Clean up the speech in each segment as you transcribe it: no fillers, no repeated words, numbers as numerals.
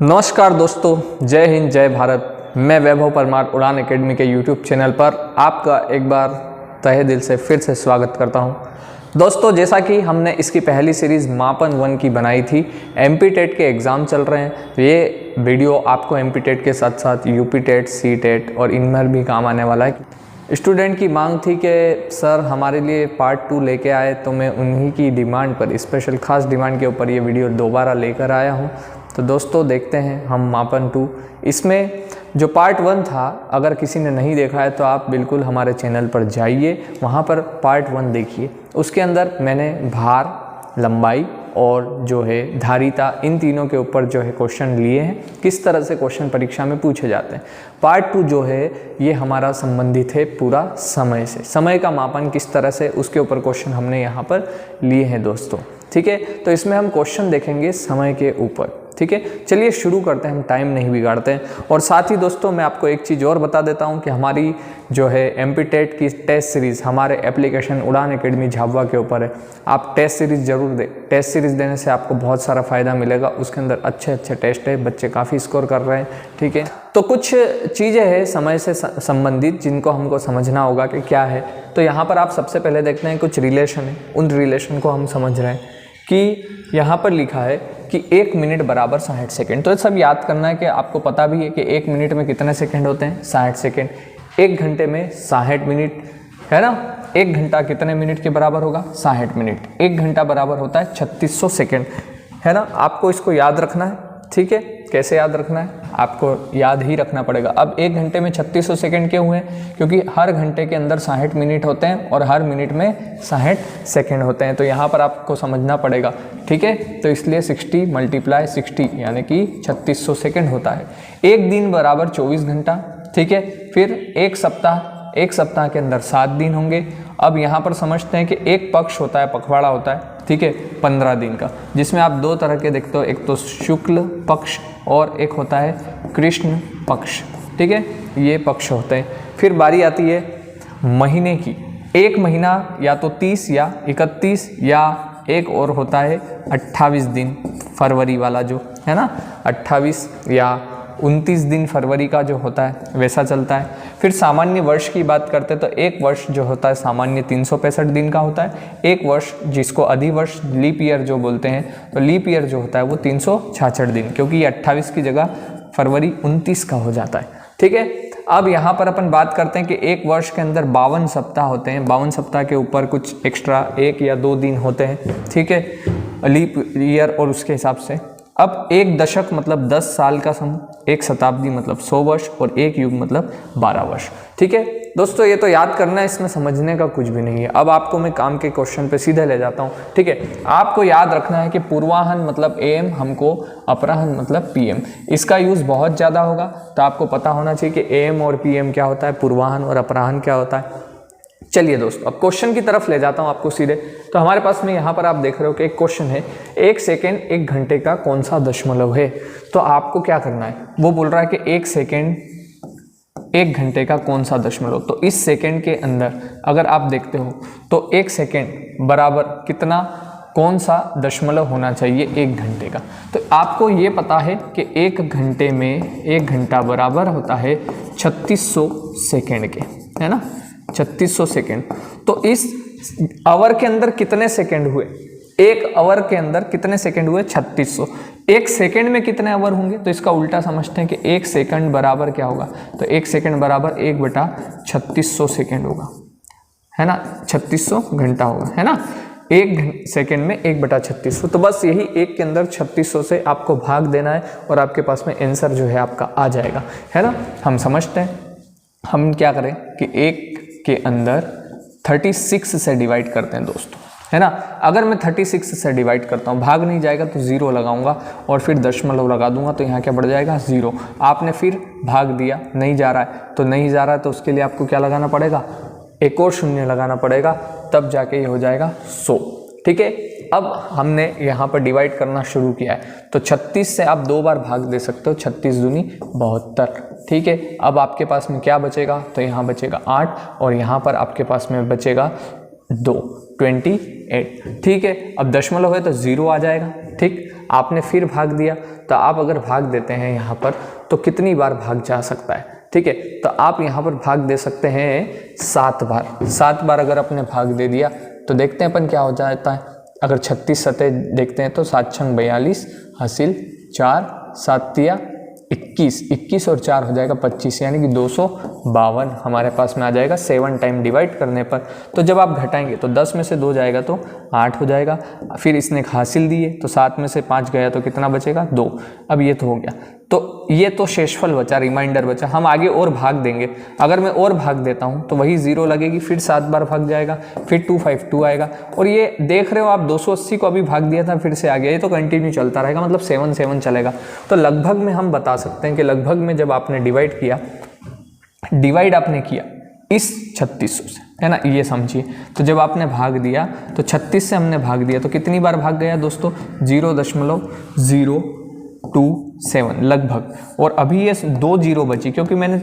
नमस्कार दोस्तों, जय हिंद जय भारत। मैं वैभव परमार उड़ान एकेडमी के यूट्यूब चैनल पर आपका एक बार तहे दिल से फिर से स्वागत करता हूं। दोस्तों, जैसा कि हमने इसकी पहली सीरीज़ मापन 1 की बनाई थी, एमपी टेट के एग्ज़ाम चल रहे हैं, तो ये वीडियो आपको एमपी टेट के साथ साथ यूपी टेट, सी टेट और इनमें भी काम आने वाला है। स्टूडेंट की मांग थी कि सर हमारे लिए पार्ट 2 लेके आए, तो मैं उन्हीं की डिमांड पर, स्पेशल खास डिमांड के ऊपर ये वीडियो दोबारा लेकर आया हूँ। तो दोस्तों देखते हैं हम मापन 2। इसमें जो पार्ट 1 था, अगर किसी ने नहीं देखा है तो आप बिल्कुल हमारे चैनल पर जाइए, वहाँ पर पार्ट 1 देखिए। उसके अंदर मैंने भार, लंबाई और जो है धारिता, इन तीनों के ऊपर जो है क्वेश्चन लिए हैं, किस तरह से क्वेश्चन परीक्षा में पूछे जाते हैं। पार्ट 2 जो है ये हमारा संबंधित है पूरा समय से, समय का मापन किस तरह से, उसके ऊपर क्वेश्चन हमने यहाँ पर लिए हैं दोस्तों। ठीक है, तो इसमें हम क्वेश्चन देखेंगे समय के ऊपर। ठीक है, चलिए शुरू करते हैं, हम टाइम नहीं बिगाड़ते हैं। और साथ ही दोस्तों मैं आपको एक चीज़ और बता देता हूं कि हमारी जो है एमपी टेट की टेस्ट सीरीज़ हमारे एप्लीकेशन उड़ान एकेडमी झाबुआ के ऊपर है। आप टेस्ट सीरीज़ जरूर दें। टेस्ट सीरीज़ देने से आपको बहुत सारा फ़ायदा मिलेगा। उसके अंदर अच्छे अच्छे टेस्ट है, बच्चे काफ़ी स्कोर कर रहे हैं। ठीक है, तो कुछ चीज़ें हैं समय से संबंधित जिनको हमको समझना होगा कि क्या है। तो यहाँ पर आप सबसे पहले देखते हैं कुछ रिलेशन है, उन रिलेशन को हम समझ रहे हैं कि यहाँ पर लिखा है कि 1 मिनट बराबर 60 सेकेंड। तो ये सब याद करना है कि आपको पता भी है कि 1 मिनट में कितने सेकेंड होते हैं, 60 सेकेंड। 1 घंटे में 60 मिनट है ना। 1 घंटा कितने मिनट के बराबर होगा, 60 मिनट। 1 घंटा बराबर होता है 3600 सेकेंड, है ना। आपको इसको याद रखना है। ठीक है, कैसे याद रखना है, आपको याद ही रखना पड़ेगा। अब 1 घंटे में 3600 सेकेंड क्यों हुए, क्योंकि हर घंटे के अंदर 60 मिनट होते हैं और हर मिनट में 60 सेकेंड होते हैं। तो यहाँ पर आपको समझना पड़ेगा। ठीक है, तो इसलिए 60 × 60 यानी कि 3600 सेकेंड होता है। 1 दिन बराबर 24 घंटा। ठीक है, फिर एक सप्ताह के अंदर 7 दिन होंगे। अब यहाँ पर समझते हैं कि एक पक्ष होता है, पखवाड़ा होता है, ठीक है, 15 दिन का, जिसमें आप 2 तरह के देखते हो, एक तो शुक्ल पक्ष और एक होता है कृष्ण पक्ष। ठीक है, ये पक्ष होते हैं। फिर बारी आती है महीने की। 1 महीना या तो 30 या 31 या एक और होता है 28 दिन, फरवरी वाला जो है ना, 28 या 29 दिन फरवरी का जो होता है वैसा चलता है। फिर सामान्य वर्ष की बात करते हैं तो एक वर्ष जो होता है सामान्य 365 दिन का होता है। एक वर्ष जिसको अधिवर्ष लीप ईयर जो बोलते हैं, तो लीप ईयर जो होता है वो 366 दिन, क्योंकि ये 28 की जगह फरवरी 29 का हो जाता है। ठीक है, अब यहाँ पर अपन बात करते हैं कि एक वर्ष के अंदर 52 सप्ताह होते हैं। 52 सप्ताह के ऊपर कुछ एक्स्ट्रा 1 या 2 दिन होते हैं। ठीक है, लीप ईयर और उसके हिसाब से। अब एक दशक मतलब 10 साल का समूह, एक शताब्दी मतलब 100 वर्ष और एक युग मतलब 12 वर्ष। ठीक है दोस्तों, ये तो याद करना है, इसमें समझने का कुछ भी नहीं है। अब आपको मैं काम के क्वेश्चन पे सीधे ले जाता हूँ। ठीक है, आपको याद रखना है कि पूर्वाहन मतलब AM, हमको अपराहन मतलब PM। इसका यूज़ बहुत ज़्यादा होगा, तो आपको पता होना चाहिए कि AM और PM क्या होता है, पूर्वाहन और अपराहन क्या होता है। चलिए दोस्तों, अब क्वेश्चन की तरफ ले जाता हूं आपको सीधे। तो हमारे पास में यहाँ पर आप देख रहे हो कि एक क्वेश्चन है, 1 सेकेंड 1 घंटे का कौन सा दशमलव है। तो आपको क्या करना है, वो बोल रहा है कि 1 सेकेंड 1 घंटे का कौन सा दशमलव। तो इस सेकेंड के अंदर अगर आप देखते हो तो 1 सेकेंड बराबर कितना, कौन सा दशमलव होना चाहिए 1 घंटे का। तो आपको ये पता है कि 1 घंटे में 1 घंटा बराबर होता है 3600 सेकेंड के, है ना, 3600 सेकेंड। तो इस आवर के अंदर कितने सेकेंड हुए, 1 आवर के अंदर कितने सेकेंड हुए, 3600। 1 सेकेंड में कितने आवर होंगे, तो इसका उल्टा समझते हैं कि 1 सेकेंड बराबर क्या होगा। तो 1 सेकेंड बराबर 1/3600 सेकेंड होगा, है ना, 3600 घंटा होगा, है ना। 1 सेकेंड में 1/3600। तो बस यही 1 के अंदर 3600 से आपको भाग देना है और आपके पास में आंसर जो है आपका आ जाएगा, है ना। हम समझते हैं, हम क्या करें कि 1 के अंदर 36 से डिवाइड करते हैं दोस्तों, है ना। अगर मैं 36 से डिवाइड करता हूँ, भाग नहीं जाएगा तो 0 लगाऊंगा और फिर दशमलव लगा दूंगा, तो यहाँ क्या बढ़ जाएगा, 0। आपने फिर भाग दिया, नहीं जा रहा है, तो नहीं जा रहा है, तो उसके लिए आपको क्या लगाना पड़ेगा, एक और शून्य लगाना पड़ेगा, तब जाके ये हो जाएगा 100। ठीक है, अब हमने यहाँ पर डिवाइड करना शुरू किया है, तो 36 से आप 2 बार भाग दे सकते हो, 36 दूनी 72। ठीक है, अब आपके पास में क्या बचेगा, तो यहाँ बचेगा 8 और यहाँ पर आपके पास में बचेगा 2, 28। ठीक है, अब दशमलव है तो 0 आ जाएगा। ठीक, आपने फिर भाग दिया, तो आप अगर भाग देते हैं यहाँ पर तो कितनी बार भाग जा सकता है, ठीक है। तो आप यहाँ पर भाग दे सकते हैं 7 बार। 7 बार अगर आपने भाग दे दिया तो देखते हैं अपन क्या हो जाता है। अगर 36 सतह देखते हैं तो 7 छंग 42 हासिल 4 7 तिया 21 और 4 हो जाएगा 25, यानी कि 252 हमारे पास में आ जाएगा 7 टाइम डिवाइड करने पर। तो जब आप घटाएंगे तो 10 में से 2 जाएगा तो 8 हो जाएगा। फिर इसने हासिल दिए तो 7 में से 5 गया तो कितना बचेगा 2। अब ये तो हो गया, तो ये तो शेषफल बचा, रिमाइंडर बचा। हम आगे और भाग देंगे, अगर मैं और भाग देता हूँ तो वही 0 लगेगी, फिर 7 बार भाग जाएगा, फिर 252 आएगा। और ये देख रहे हो आप 280 को अभी भाग दिया था, फिर से आ गया, ये तो कंटिन्यू चलता रहेगा, मतलब 7 7 चलेगा। तो लगभग में हम बता सकते हैं कि लगभग में जब आपने डिवाइड किया, डिवाइड आपने किया इस 3600 से, है ना, ये समझिए। तो जब आपने भाग दिया तो 36 से हमने भाग दिया तो कितनी बार भाग गया दोस्तों, 0.027 लगभग। और अभी ये 2 0 बची क्योंकि मैंने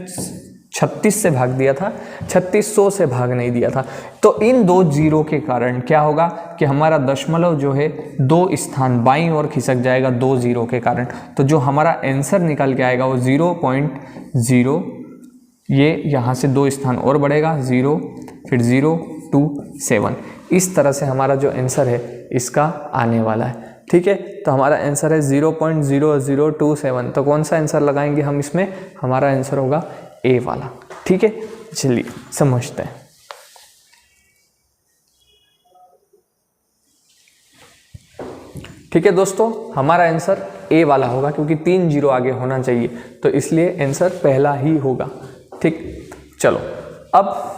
36 से भाग दिया था, 3600 से भाग नहीं दिया था। तो इन 2 0 के कारण क्या होगा कि हमारा दशमलव जो है 2 स्थान बाईं ओर खिसक जाएगा 2 0 के कारण। तो जो हमारा आंसर निकल के आएगा वो 0.0, ये यहाँ से 2 स्थान और बढ़ेगा 0, फिर 027। इस तरह से हमारा जो आंसर है इसका आने वाला है, ठीक है। तो हमारा आंसर है 0.0027। तो कौन सा आंसर लगाएंगे हम इसमें, हमारा आंसर होगा ए वाला, ठीक है। चलिए समझते हैं। ठीक है दोस्तों, हमारा आंसर ए वाला होगा क्योंकि 3 0 आगे होना चाहिए, तो इसलिए आंसर पहला ही होगा, ठीक। चलो अब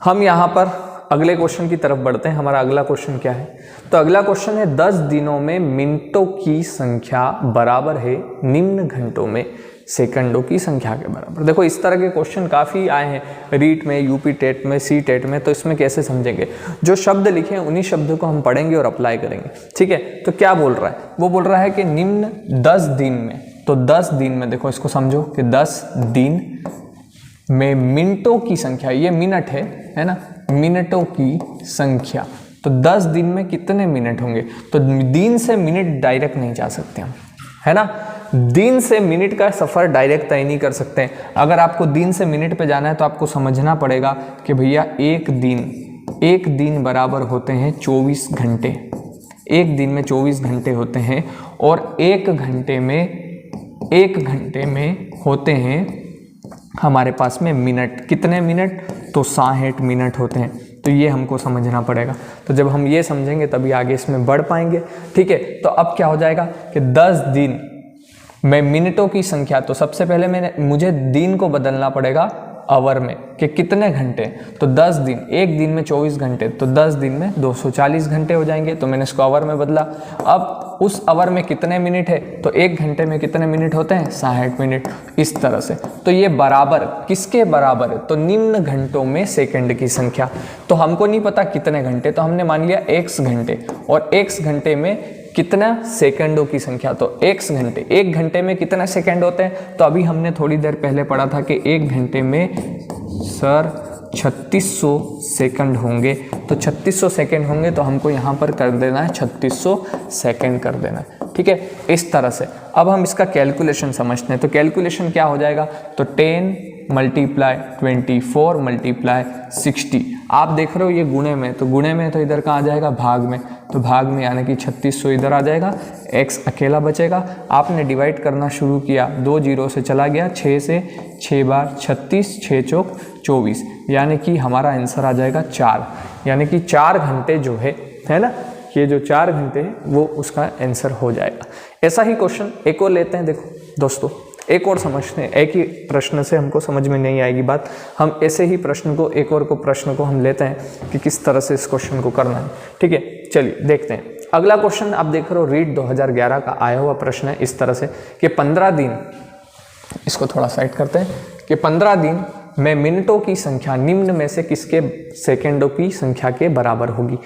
हम यहाँ पर अगले क्वेश्चन की तरफ बढ़ते हैं। हमारा अगला क्वेश्चन क्या है, तो अगला क्वेश्चन है 10 दिनों में मिनटों की संख्या बराबर है निम्न घंटों में सेकंडों की संख्या के बराबर। देखो इस तरह के क्वेश्चन काफ़ी आए हैं रीट में, यूपी टेट में, सी टेट में। तो इसमें कैसे समझेंगे, जो शब्द लिखे हैं उन्हीं शब्दों को हम पढ़ेंगे और अप्लाई करेंगे, ठीक है। तो क्या बोल रहा है, वो बोल रहा है कि निम्न 10 दिन में, तो 10 दिन में देखो इसको समझो कि 10 दिन में मिनटों की संख्या, ये मिनट है ना, मिनटों की संख्या। तो 10 दिन में कितने मिनट होंगे, तो दिन से मिनट डायरेक्ट नहीं जा सकते हम, है ना। दिन से मिनट का सफ़र डायरेक्ट तय नहीं कर सकते हैं। अगर आपको दिन से मिनट पे जाना है तो आपको समझना पड़ेगा कि भैया एक दिन बराबर होते हैं 24 घंटे। एक दिन में 24 घंटे होते हैं और एक घंटे में होते हैं हमारे पास में मिनट। कितने मिनट, तो 60 मिनट होते हैं। तो ये हमको समझना पड़ेगा। तो जब हम ये समझेंगे तभी आगे इसमें बढ़ पाएंगे, ठीक है। तो अब क्या हो जाएगा कि 10 दिन में मिनटों की संख्या, तो सबसे पहले मुझे दिन को बदलना पड़ेगा आवर में कि कितने घंटे। तो 10 दिन, एक दिन में 24 घंटे, तो 10 दिन में 240 घंटे हो जाएंगे। तो मैंने इसको आवर में बदला। अब उस आवर में कितने मिनट है, तो एक घंटे में कितने मिनट होते हैं, 60 मिनट। इस तरह से तो ये बराबर किसके बराबर है, तो निम्न घंटों में सेकंड की संख्या। तो हमको नहीं पता कितने घंटे, तो हमने मान लिया x घंटे, और x घंटे में कितना सेकंडों की संख्या। तो x घंटे, एक घंटे में कितने सेकंड होते हैं, तो अभी हमने थोड़ी देर पहले पढ़ा था कि एक घंटे में सर 3600 सेकंड होंगे। तो 3600 सेकंड होंगे, तो हमको यहाँ पर कर देना है 3600 सेकंड कर देना है, ठीक है। इस तरह से अब हम इसका कैलकुलेशन समझते हैं। तो कैलकुलेशन क्या हो जाएगा, तो 10 मल्टीप्लाई 24 मल्टीप्लाई 60। आप देख रहे हो ये गुणे में, तो गुणे में तो इधर कहाँ आ जाएगा, भाग में। तो भाग में यानी कि 3600 इधर आ जाएगा, x अकेला बचेगा। आपने डिवाइड करना शुरू किया, 2 0 से चला गया, 6 से 6 बार 36, 6 चौक 24, यानी कि हमारा आंसर आ जाएगा 4। यानी कि 4 घंटे जो है ना, ये जो 4 घंटे है वो उसका आंसर हो जाएगा। ऐसा ही क्वेश्चन एक और लेते हैं। देखो दोस्तों, एक और समझते हैं। एक ही प्रश्न से हमको समझ में नहीं आएगी बात, हम ऐसे ही प्रश्न को, एक और को प्रश्न को हम लेते हैं कि किस तरह से इस क्वेश्चन को करना है, ठीक है। चलिए देखते हैं। अगला क्वेश्चन आप देख रहे हो, रीट 2011 का आया हुआ प्रश्न है इस तरह से कि 15 दिन, इसको थोड़ा साइड करते हैं, कि 15 दिन में मिनटों की संख्या निम्न में से किसके सेकेंडों की संख्या के बराबर होगी।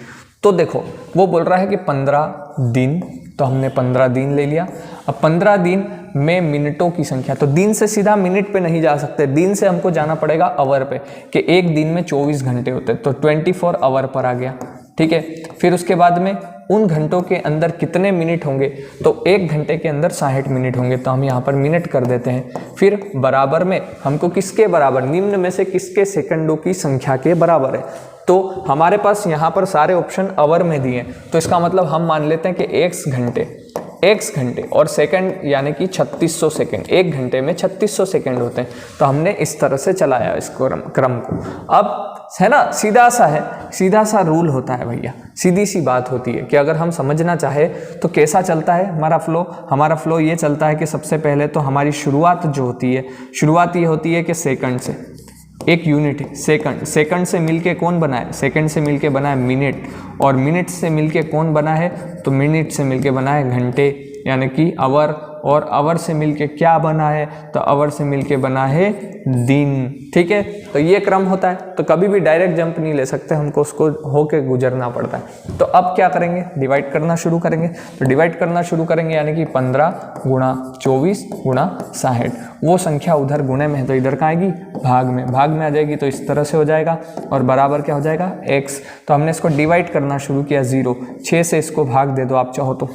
तो देखो वो बोल रहा है कि 15 दिन, तो हमने 15 दिन ले लिया। अब 15 दिन में मिनटों की संख्या, तो दिन से सीधा मिनट पे नहीं जा सकते, दिन से हमको जाना पड़ेगा आवर पे, कि एक दिन में 24 घंटे होते हैं, तो 24 आवर पर आ गया, ठीक है। फिर उसके बाद में उन घंटों के अंदर कितने मिनट होंगे, तो 1 घंटे के अंदर 60 मिनट होंगे, तो हम यहाँ पर मिनट कर देते हैं। फिर बराबर में हमको किसके बराबर, निम्न में से किसके सेकंडों की संख्या के बराबर है, तो हमारे पास यहाँ पर सारे ऑप्शन आवर में दिए हैं, तो इसका मतलब हम मान लेते हैं कि x घंटे और सेकंड यानी कि 3600 सेकंड, 1 घंटे में 3600 सेकंड होते हैं। तो हमने इस तरह से चलाया इस क्रम को। अब है ना, सीधा सा रूल होता है भैया, सीधी सी बात होती है कि अगर हम समझना चाहे तो कैसा चलता है हमारा फ्लो ये चलता है कि सबसे पहले तो हमारी शुरुआत जो होती है, शुरुआत ये होती है कि सेकंड से, एक यूनिट है सेकंड से मिलके कौन बना है, सेकंड से मिलके बना है मिनट, और मिनट से मिलके कौन बना है, तो मिनट से मिलके बना है घंटे यानी कि आवर, और आवर से मिलके क्या बना है, तो आवर से मिलके बना है दिन। ठीक है, तो ये क्रम होता है, तो कभी भी डायरेक्ट जंप नहीं ले सकते, हमको उसको होके गुजरना पड़ता है। तो अब क्या करेंगे, डिवाइड करना शुरू करेंगे। तो डिवाइड करना शुरू करेंगे यानी कि 15 गुणा 24 गुणा 60, वो संख्या उधर गुणे में है तो इधर कहाँ आएगी, भाग में आ जाएगी, तो इस तरह से हो जाएगा, और बराबर क्या हो जाएगा x। तो हमने इसको डिवाइड करना शुरू किया 0, 6 से इसको भाग दे दो आप चाहो तो,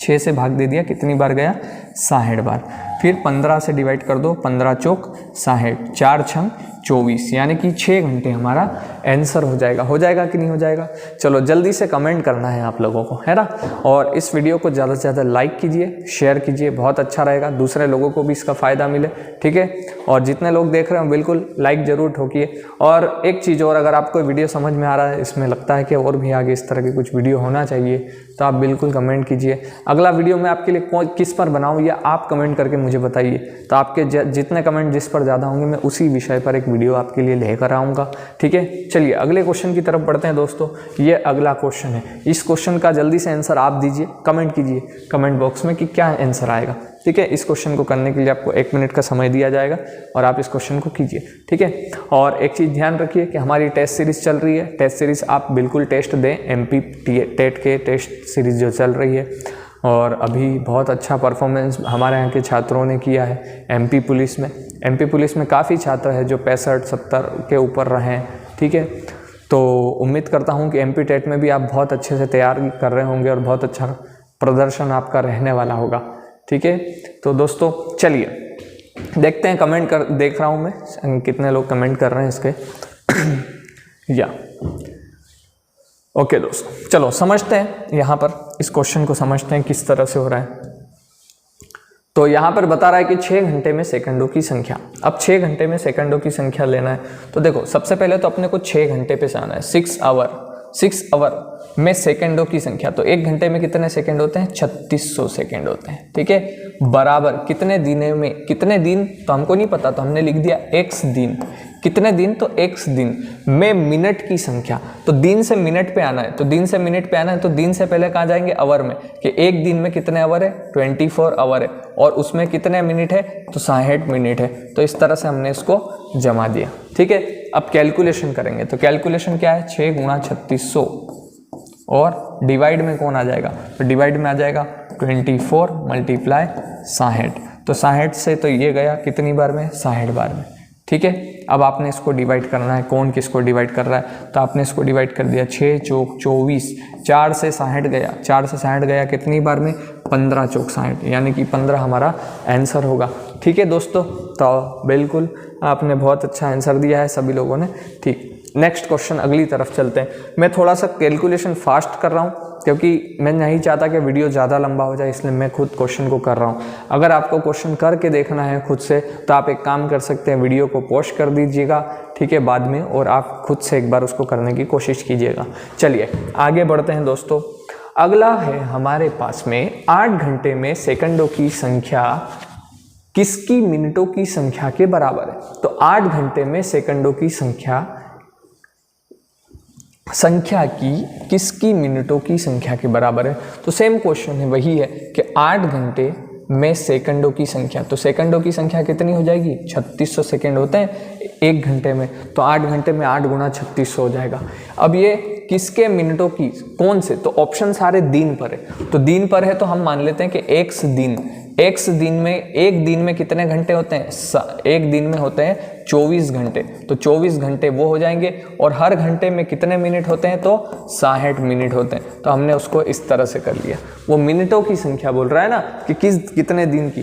6 से भाग दे दिया, कितनी बार गया, 60 बार। फिर 15 से डिवाइड कर दो, 15 चौक 60, 4 छंग 24, यानी कि 6 घंटे हमारा आंसर हो जाएगा कि नहीं हो जाएगा। चलो जल्दी से कमेंट करना है आप लोगों को, है ना, और इस वीडियो को ज़्यादा से ज़्यादा लाइक कीजिए, शेयर कीजिए, बहुत अच्छा रहेगा, दूसरे लोगों को भी इसका फ़ायदा मिले। ठीक है, और जितने लोग देख रहे हो बिल्कुल लाइक ज़रूर ठोकिए। और एक चीज़ और, अगर आपको वीडियो समझ में आ रहा है, इसमें लगता है कि और भी आगे इस तरह की कुछ वीडियो होना चाहिए, तो आप बिल्कुल कमेंट कीजिए। अगला वीडियो मैं आपके लिए किस पर बनाऊँ या आप कमेंट करके मुझे बताइए, तो आपके जितने कमेंट जिस पर ज़्यादा होंगे मैं उसी विषय पर एक वीडियो आपके लिए लेकर आऊँगा। ठीक है, चलिए अगले क्वेश्चन की तरफ बढ़ते हैं दोस्तों। ये अगला क्वेश्चन है, इस क्वेश्चन का जल्दी से आंसर आप दीजिए, कमेंट कीजिए कमेंट बॉक्स में कि क्या आंसर आएगा। ठीक है, इस क्वेश्चन को करने के लिए आपको 1 मिनट का समय दिया जाएगा और आप इस क्वेश्चन को कीजिए। ठीक है, और एक चीज़ ध्यान रखिए कि हमारी टेस्ट सीरीज़ चल रही है, टेस्ट सीरीज़ आप बिल्कुल टेस्ट दें, MP टेट के टेस्ट सीरीज़ जो चल रही है, और अभी बहुत अच्छा परफॉर्मेंस हमारे यहाँ के छात्रों ने किया है MP पुलिस में काफ़ी छात्र है जो 65-70 के ऊपर रहे हैं। ठीक है, तो उम्मीद करता हूँ कि MP टेट में भी आप बहुत अच्छे से तैयार कर रहे होंगे और बहुत अच्छा प्रदर्शन आपका रहने वाला होगा। ठीक है, तो दोस्तों चलिए देखते हैं, देख रहा हूँ मैं कितने लोग कमेंट कर रहे हैं इसके या ओके दोस्तों, चलो समझते हैं, यहाँ पर इस क्वेश्चन को समझते हैं किस तरह से हो रहा है। तो यहाँ पर बता रहा है कि 6 घंटे में सेकंडों की संख्या। अब 6 घंटे में सेकंडों की संख्या लेना है, तो देखो सबसे पहले तो अपने को 6 घंटे पे से आना है, 6 आवर में सेकंडों की संख्या। तो 1 घंटे में कितने सेकंड होते हैं, 3600 सेकंड होते हैं। ठीक है, बराबर कितने दिनों में, कितने दिन तो हमको नहीं पता, तो हमने लिख दिया x दिन, कितने दिन, तो x दिन में मिनट की संख्या। तो दिन से मिनट पे आना है, तो दिन से मिनट पे आना है, तो दिन से पहले कहाँ जाएंगे, आवर में, कि एक दिन में कितने आवर है, 24 आवर है, और उसमें कितने मिनट है, तो 60 मिनट है। तो इस तरह से हमने इसको जमा दिया। ठीक है, अब कैलकुलेशन करेंगे, तो कैलकुलेशन क्या है, 6 गुणा 3600, और डिवाइड में कौन आ जाएगा, तो डिवाइड में आ जाएगा 24 मल्टीप्लाई 60, तो 60 से तो ये गया कितनी बार में, 60 बार में। ठीक है, अब आपने इसको डिवाइड करना है, कौन किसको डिवाइड कर रहा है, तो आपने इसको डिवाइड कर दिया, 6 चौक 24, 4 से 60 गया, 4 से 60 गया कितनी बार में, 15 चौक 60, यानी कि 15 हमारा आंसर होगा। ठीक है दोस्तों, तो बिल्कुल आपने बहुत अच्छा आंसर दिया है सभी लोगों ने। ठीक, नेक्स्ट क्वेश्चन, अगली तरफ चलते हैं। मैं थोड़ा सा कैलकुलेशन फास्ट कर रहा हूँ क्योंकि मैं नहीं चाहता कि वीडियो ज़्यादा लंबा हो जाए, इसलिए मैं खुद क्वेश्चन को कर रहा हूँ। अगर आपको क्वेश्चन करके देखना है खुद से, तो आप एक काम कर सकते हैं, वीडियो को पॉज कर दीजिएगा, ठीक है, बाद में, और आप खुद से एक बार उसको करने की कोशिश कीजिएगा। चलिए आगे बढ़ते हैं दोस्तों। अगला है हमारे पास में 8 घंटे में सेकंडों की संख्या किसकी मिनटों की संख्या के बराबर है। तो 8 घंटे में सेकंडों की संख्या की किसकी मिनटों की संख्या के बराबर है। तो सेम क्वेश्चन है, वही है कि 8 घंटे में सेकंडों की संख्या, तो सेकंडों की संख्या कितनी हो जाएगी, 3600 सेकंड होते हैं 1 घंटे में, तो 8 घंटे में 8 गुणा 3600 हो जाएगा। अब ये किसके मिनटों की, कौन से, तो ऑप्शन सारे दिन पर है, तो दिन पर है तो हम मान लेते हैं कि x दिन, एक दिन में कितने घंटे होते हैं? एक दिन में होते हैं 24 घंटे, तो 24 घंटे वो हो जाएंगे। और हर घंटे में कितने मिनट होते हैं? तो 60 मिनट होते हैं। तो हमने उसको इस तरह से कर लिया। वो मिनटों की संख्या बोल रहा है ना कि कितने दिन की।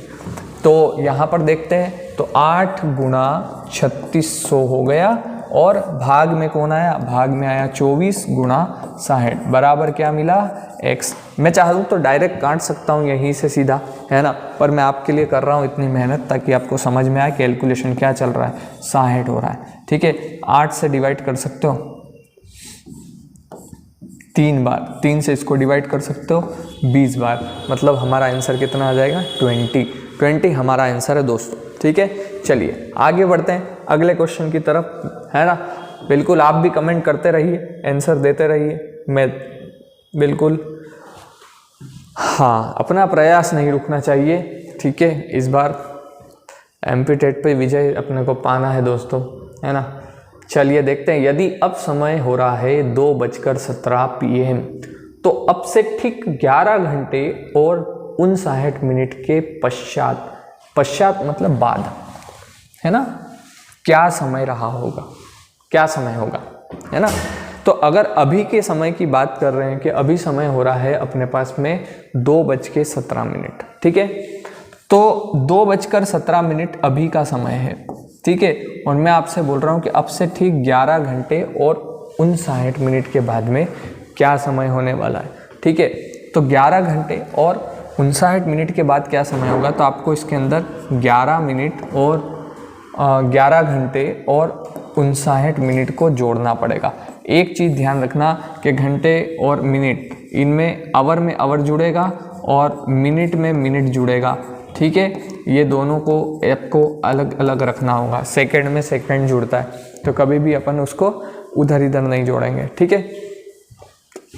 तो यहाँ पर देखते हैं, तो 8 गुणा 3600 हो गया, और भाग में कौन आया? भाग में आया 24 गुणा 60 बराबर क्या मिला? x। मैं चाहूँ तो डायरेक्ट काट सकता हूँ यहीं से सीधा, है ना, पर मैं आपके लिए कर रहा हूँ इतनी मेहनत ताकि आपको समझ में आए कैलकुलेशन क्या चल रहा है। 60 हो रहा है, ठीक है। 8 से डिवाइड कर सकते हो 3 बार, 3 से इसको डिवाइड कर सकते हो 20 बार, मतलब हमारा आंसर कितना आ जाएगा? 20 हमारा आंसर है दोस्तों, ठीक है। चलिए आगे बढ़ते हैं अगले क्वेश्चन की तरफ, है ना। बिल्कुल आप भी कमेंट करते रहिए, आंसर देते रहिए, मैं बिल्कुल, हाँ, अपना प्रयास नहीं रुकना चाहिए, ठीक है। इस बार एमपी टेट पे विजय अपने को पाना है दोस्तों, है ना। चलिए देखते हैं, यदि अब समय हो रहा है 2:17 PM, तो अब से ठीक 11 घंटे और 59 मिनट के पश्चात मतलब बाद, है ना, क्या समय रहा होगा? क्या समय होगा, है ना। तो अगर अभी के समय की बात कर रहे हैं कि अभी समय हो रहा है अपने पास में 2:17, ठीक है। तो 2:17 अभी का समय है, ठीक है। और मैं आपसे बोल रहा हूँ कि अब से ठीक 11 घंटे और 59 मिनट के बाद में क्या समय होने वाला है, ठीक है। तो 11 घंटे और 59 मिनट के बाद क्या समय होगा? तो आपको इसके अंदर 11 घंटे और 59 मिनट को जोड़ना पड़ेगा। एक चीज़ ध्यान रखना कि घंटे और मिनट, इनमें आवर में आवर जुड़ेगा और मिनट में मिनट जुड़ेगा, ठीक है। ये दोनों को आपको अलग अलग रखना होगा। सेकंड में सेकंड जुड़ता है, तो कभी भी अपन उसको उधर इधर नहीं जोड़ेंगे, ठीक है।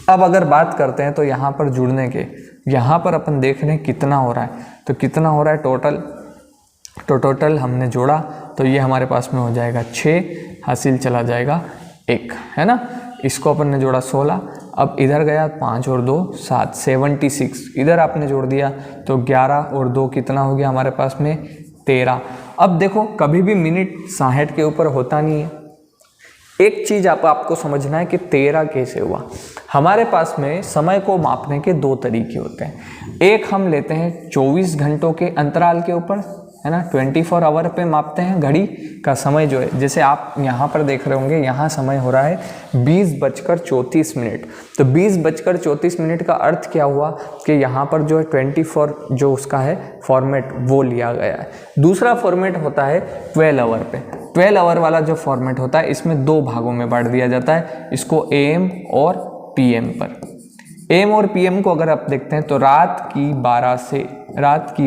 अब अगर बात करते हैं तो यहाँ पर जुड़ने के, यहाँ पर अपन देख रहे हैं कितना हो रहा है, तो कितना हो रहा है टोटल, तो टोटल हमने जोड़ा तो ये हमारे पास में हो जाएगा 6, हासिल चला जाएगा 1, है ना। इसको अपन ने जोड़ा 16, अब इधर गया 5 और 2 7, 76, इधर आपने जोड़ दिया तो 11 और 2 कितना हो गया हमारे पास में? 13। अब देखो कभी भी मिनट 60 के ऊपर होता नहीं है। एक चीज़ आपको समझना है कि 13 कैसे हुआ। हमारे पास में समय को मापने के 2 तरीके होते हैं। एक हम लेते हैं 24 घंटों के अंतराल के ऊपर, है ना, 24 आवर पे मापते हैं घड़ी का समय जो है। जैसे आप यहाँ पर देख रहे होंगे, यहाँ समय हो रहा है 20:34। तो 20:34 का अर्थ क्या हुआ कि यहाँ पर जो है 24 जो उसका है फॉर्मेट वो लिया गया है। दूसरा फॉर्मेट होता है 12 आवर पे। 12 आवर वाला जो फॉर्मेट होता है इसमें 2 भागों में बांट दिया जाता है इसको, AM और PM पर। AM और PM को अगर आप देखते हैं तो रात की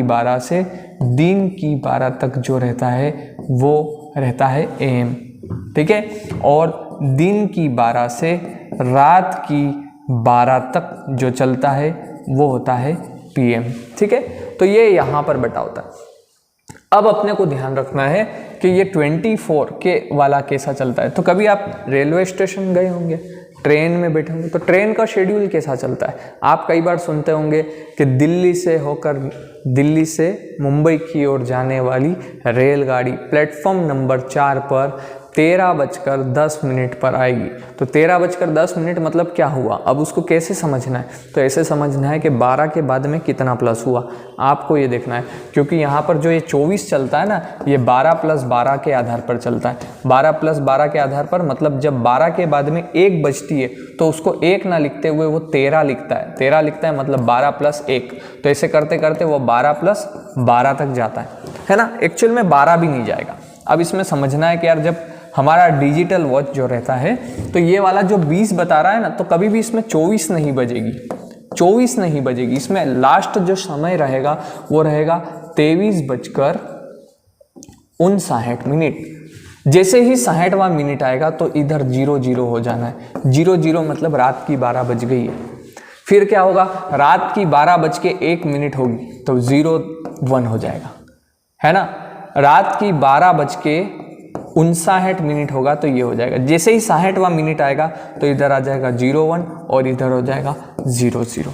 12 से दिन की 12 तक जो रहता है वो रहता है AM, ठीक है। और दिन की 12 से रात की 12 तक जो चलता है वो होता है PM, ठीक है। तो ये यहाँ पर बटा होता है। अब अपने को ध्यान रखना है कि ये 24 के वाला कैसा चलता है। तो कभी आप रेलवे स्टेशन गए होंगे, ट्रेन में बैठे होंगे, तो ट्रेन का शेड्यूल कैसा चलता है? आप कई बार सुनते होंगे कि दिल्ली से मुंबई की ओर जाने वाली रेलगाड़ी प्लेटफॉर्म नंबर 4 पर 13:10 पर आएगी। तो 13:10 मतलब क्या हुआ? अब उसको कैसे समझना है? तो ऐसे समझना है कि 12 के बाद में कितना प्लस हुआ, आपको ये देखना है। क्योंकि यहाँ पर जो ये 24 चलता है ना, ये 12 + 12 के आधार पर चलता है। 12 + 12 के आधार पर मतलब जब 12 के बाद में 1 बजती है तो उसको 1 ना लिखते हुए वो 13 लिखता है। 13 लिखता है मतलब 12 + 1। तो ऐसे करते करते वो 12 + 12 तक जाता है ना। एक्चुअल में 12 भी नहीं जाएगा। अब इसमें समझना है कि यार जब हमारा डिजिटल वॉच जो रहता है तो ये वाला जो 20 बता रहा है ना, तो कभी भी इसमें 24 नहीं बजेगी, 24 नहीं बजेगी। इसमें लास्ट जो समय रहेगा वो रहेगा 23:59। जैसे ही 60वां मिनट आएगा तो इधर 00 हो जाना है। 00 मतलब रात की 12 बज गई है। फिर क्या होगा? रात की 12:01 होगी तो 01 हो जाएगा, है ना। रात की 12:59 होगा तो ये हो जाएगा। जैसे ही 60वां मिनट आएगा तो इधर आ जाएगा 01 और इधर हो जाएगा 00।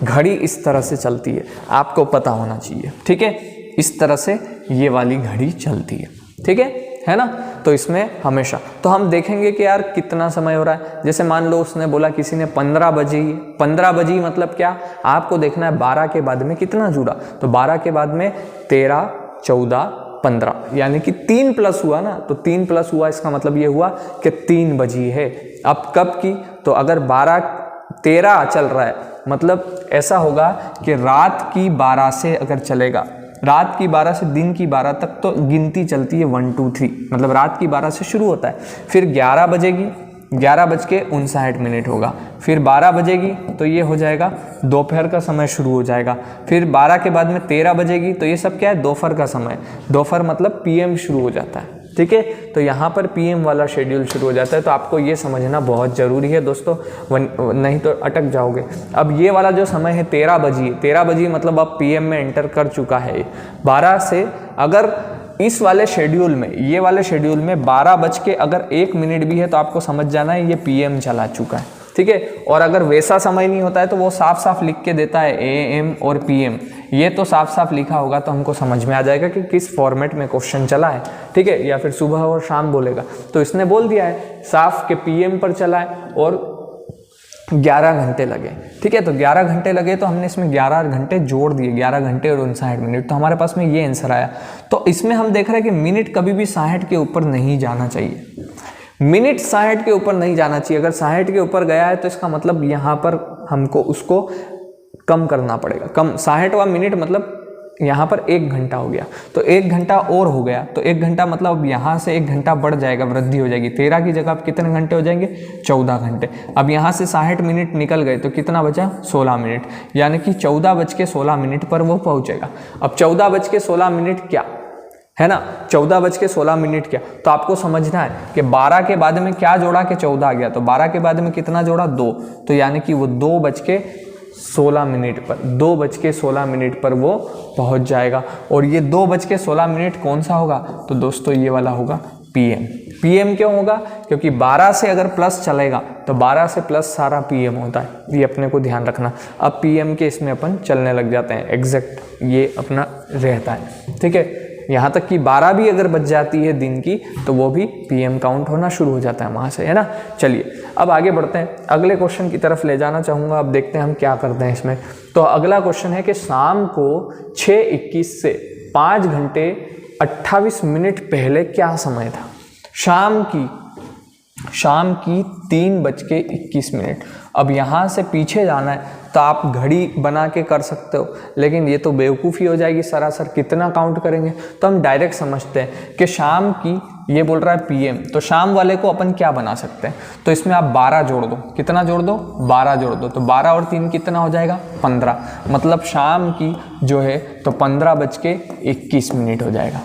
घड़ी इस तरह से चलती है, आपको पता होना चाहिए, ठीक है। इस तरह से ये वाली घड़ी चलती है, ठीक है ना। तो इसमें हमेशा तो हम देखेंगे कि यार कितना समय हो रहा है। जैसे मान लो उसने बोला किसी ने 15 बजे, 15 बजे मतलब क्या, आपको देखना है 12 के बाद में कितना जुड़ा, तो 12 के बाद में 13, 14, 15 यानी कि 3 प्लस हुआ ना, तो 3 प्लस हुआ, इसका मतलब ये हुआ कि 3 बजी है। अब कब की, तो अगर 13 चल रहा है मतलब ऐसा होगा कि रात की 12 से अगर चलेगा, रात की 12 से दिन की 12 तक तो गिनती चलती है 1 2 3, मतलब रात की 12 से शुरू होता है, फिर 11 बजेगी, 11:59 होगा, फिर 12 बजेगी तो ये हो जाएगा दोपहर का समय शुरू हो जाएगा, फिर 12 के बाद में 13 बजेगी तो ये सब क्या है, दोपहर का समय, दोपहर मतलब पीएम शुरू हो जाता है, ठीक है। तो यहाँ पर पीएम वाला शेड्यूल शुरू हो जाता है, तो आपको ये समझना बहुत ज़रूरी है दोस्तों, नहीं तो अटक जाओगे। अब ये वाला जो समय है 13 बजे मतलब अब पीएम में एंटर कर चुका है। 12 से अगर इस वाले शेड्यूल में, ये वाले शेड्यूल में 12 बज के अगर 1 मिनट भी है तो आपको समझ जाना है ये पीएम चला चुका है, ठीक है। और अगर वैसा समय नहीं होता है तो वो साफ साफ लिख के देता है एएम और पीएम, ये तो साफ साफ लिखा होगा तो हमको समझ में आ जाएगा कि किस फॉर्मेट में क्वेश्चन चला है, ठीक है। या फिर सुबह और शाम बोलेगा, तो इसने बोल दिया है साफ के पीएम पर चला है और 11 घंटे लगे, ठीक है। तो 11 घंटे लगे तो हमने इसमें 11 घंटे जोड़ दिए, 11 घंटे और 59 मिनट, तो हमारे पास में ये आंसर आया। तो इसमें हम देख रहे हैं कि मिनट कभी भी 60 के ऊपर नहीं जाना चाहिए, मिनट 60 के ऊपर नहीं जाना चाहिए। अगर 60 के ऊपर गया है तो इसका मतलब यहाँ पर हमको उसको कम करना पड़ेगा, कम 60वां मिनट मतलब यहाँ पर 1 घंटा हो गया, तो 1 घंटा और हो गया, तो 1 घंटा मतलब अब यहाँ से 1 घंटा बढ़ जाएगा, वृद्धि हो जाएगी। 13 की जगह अब कितने घंटे हो जाएंगे, 14 घंटे। अब यहाँ से 60 मिनट निकल गए तो कितना बचा, 16 मिनट, यानी कि 14:16 पर वो पहुँचेगा। अब 14:16 क्या है ना, 14:16 क्या, तो आपको समझना है कि 12 के बाद में क्या जोड़ा कि 14 आ गया, तो 12 के बाद में कितना जोड़ा, 2, तो यानी कि वो 2:16 पर, 2:16 पर वो पहुंच जाएगा। और ये 2:16 कौन सा होगा, तो दोस्तों ये वाला होगा पीएम। पीएम क्यों होगा, क्योंकि 12 से अगर प्लस चलेगा तो 12 से प्लस सारा पीएम होता है, ये अपने को ध्यान रखना। अब पीएम के इसमें अपन चलने लग जाते हैं, एग्जैक्ट ये अपना रहता है, ठीक है। यहाँ तक कि 12 भी अगर बच जाती है दिन की तो वो भी पीएम काउंट होना शुरू हो जाता है वहाँ से, है ना। चलिए अब आगे बढ़ते हैं, अगले क्वेश्चन की तरफ ले जाना चाहूँगा। अब देखते हैं हम क्या करते हैं इसमें। तो अगला क्वेश्चन है कि शाम को 6:21 से 5:28 पहले क्या समय था। शाम की 3:21। अब यहाँ से पीछे जाना है तो आप घड़ी बना के कर सकते हो, लेकिन ये तो बेवकूफ़ी हो जाएगी सरासर, कितना काउंट करेंगे। तो हम डायरेक्ट समझते हैं कि शाम की, ये बोल रहा है पीएम, तो शाम वाले को अपन क्या बना सकते हैं, तो इसमें आप 12 जोड़ दो, कितना जोड़ दो, 12 जोड़ दो, तो 12 और 3 कितना हो जाएगा, 15, मतलब शाम की जो है तो 15:21 हो जाएगा।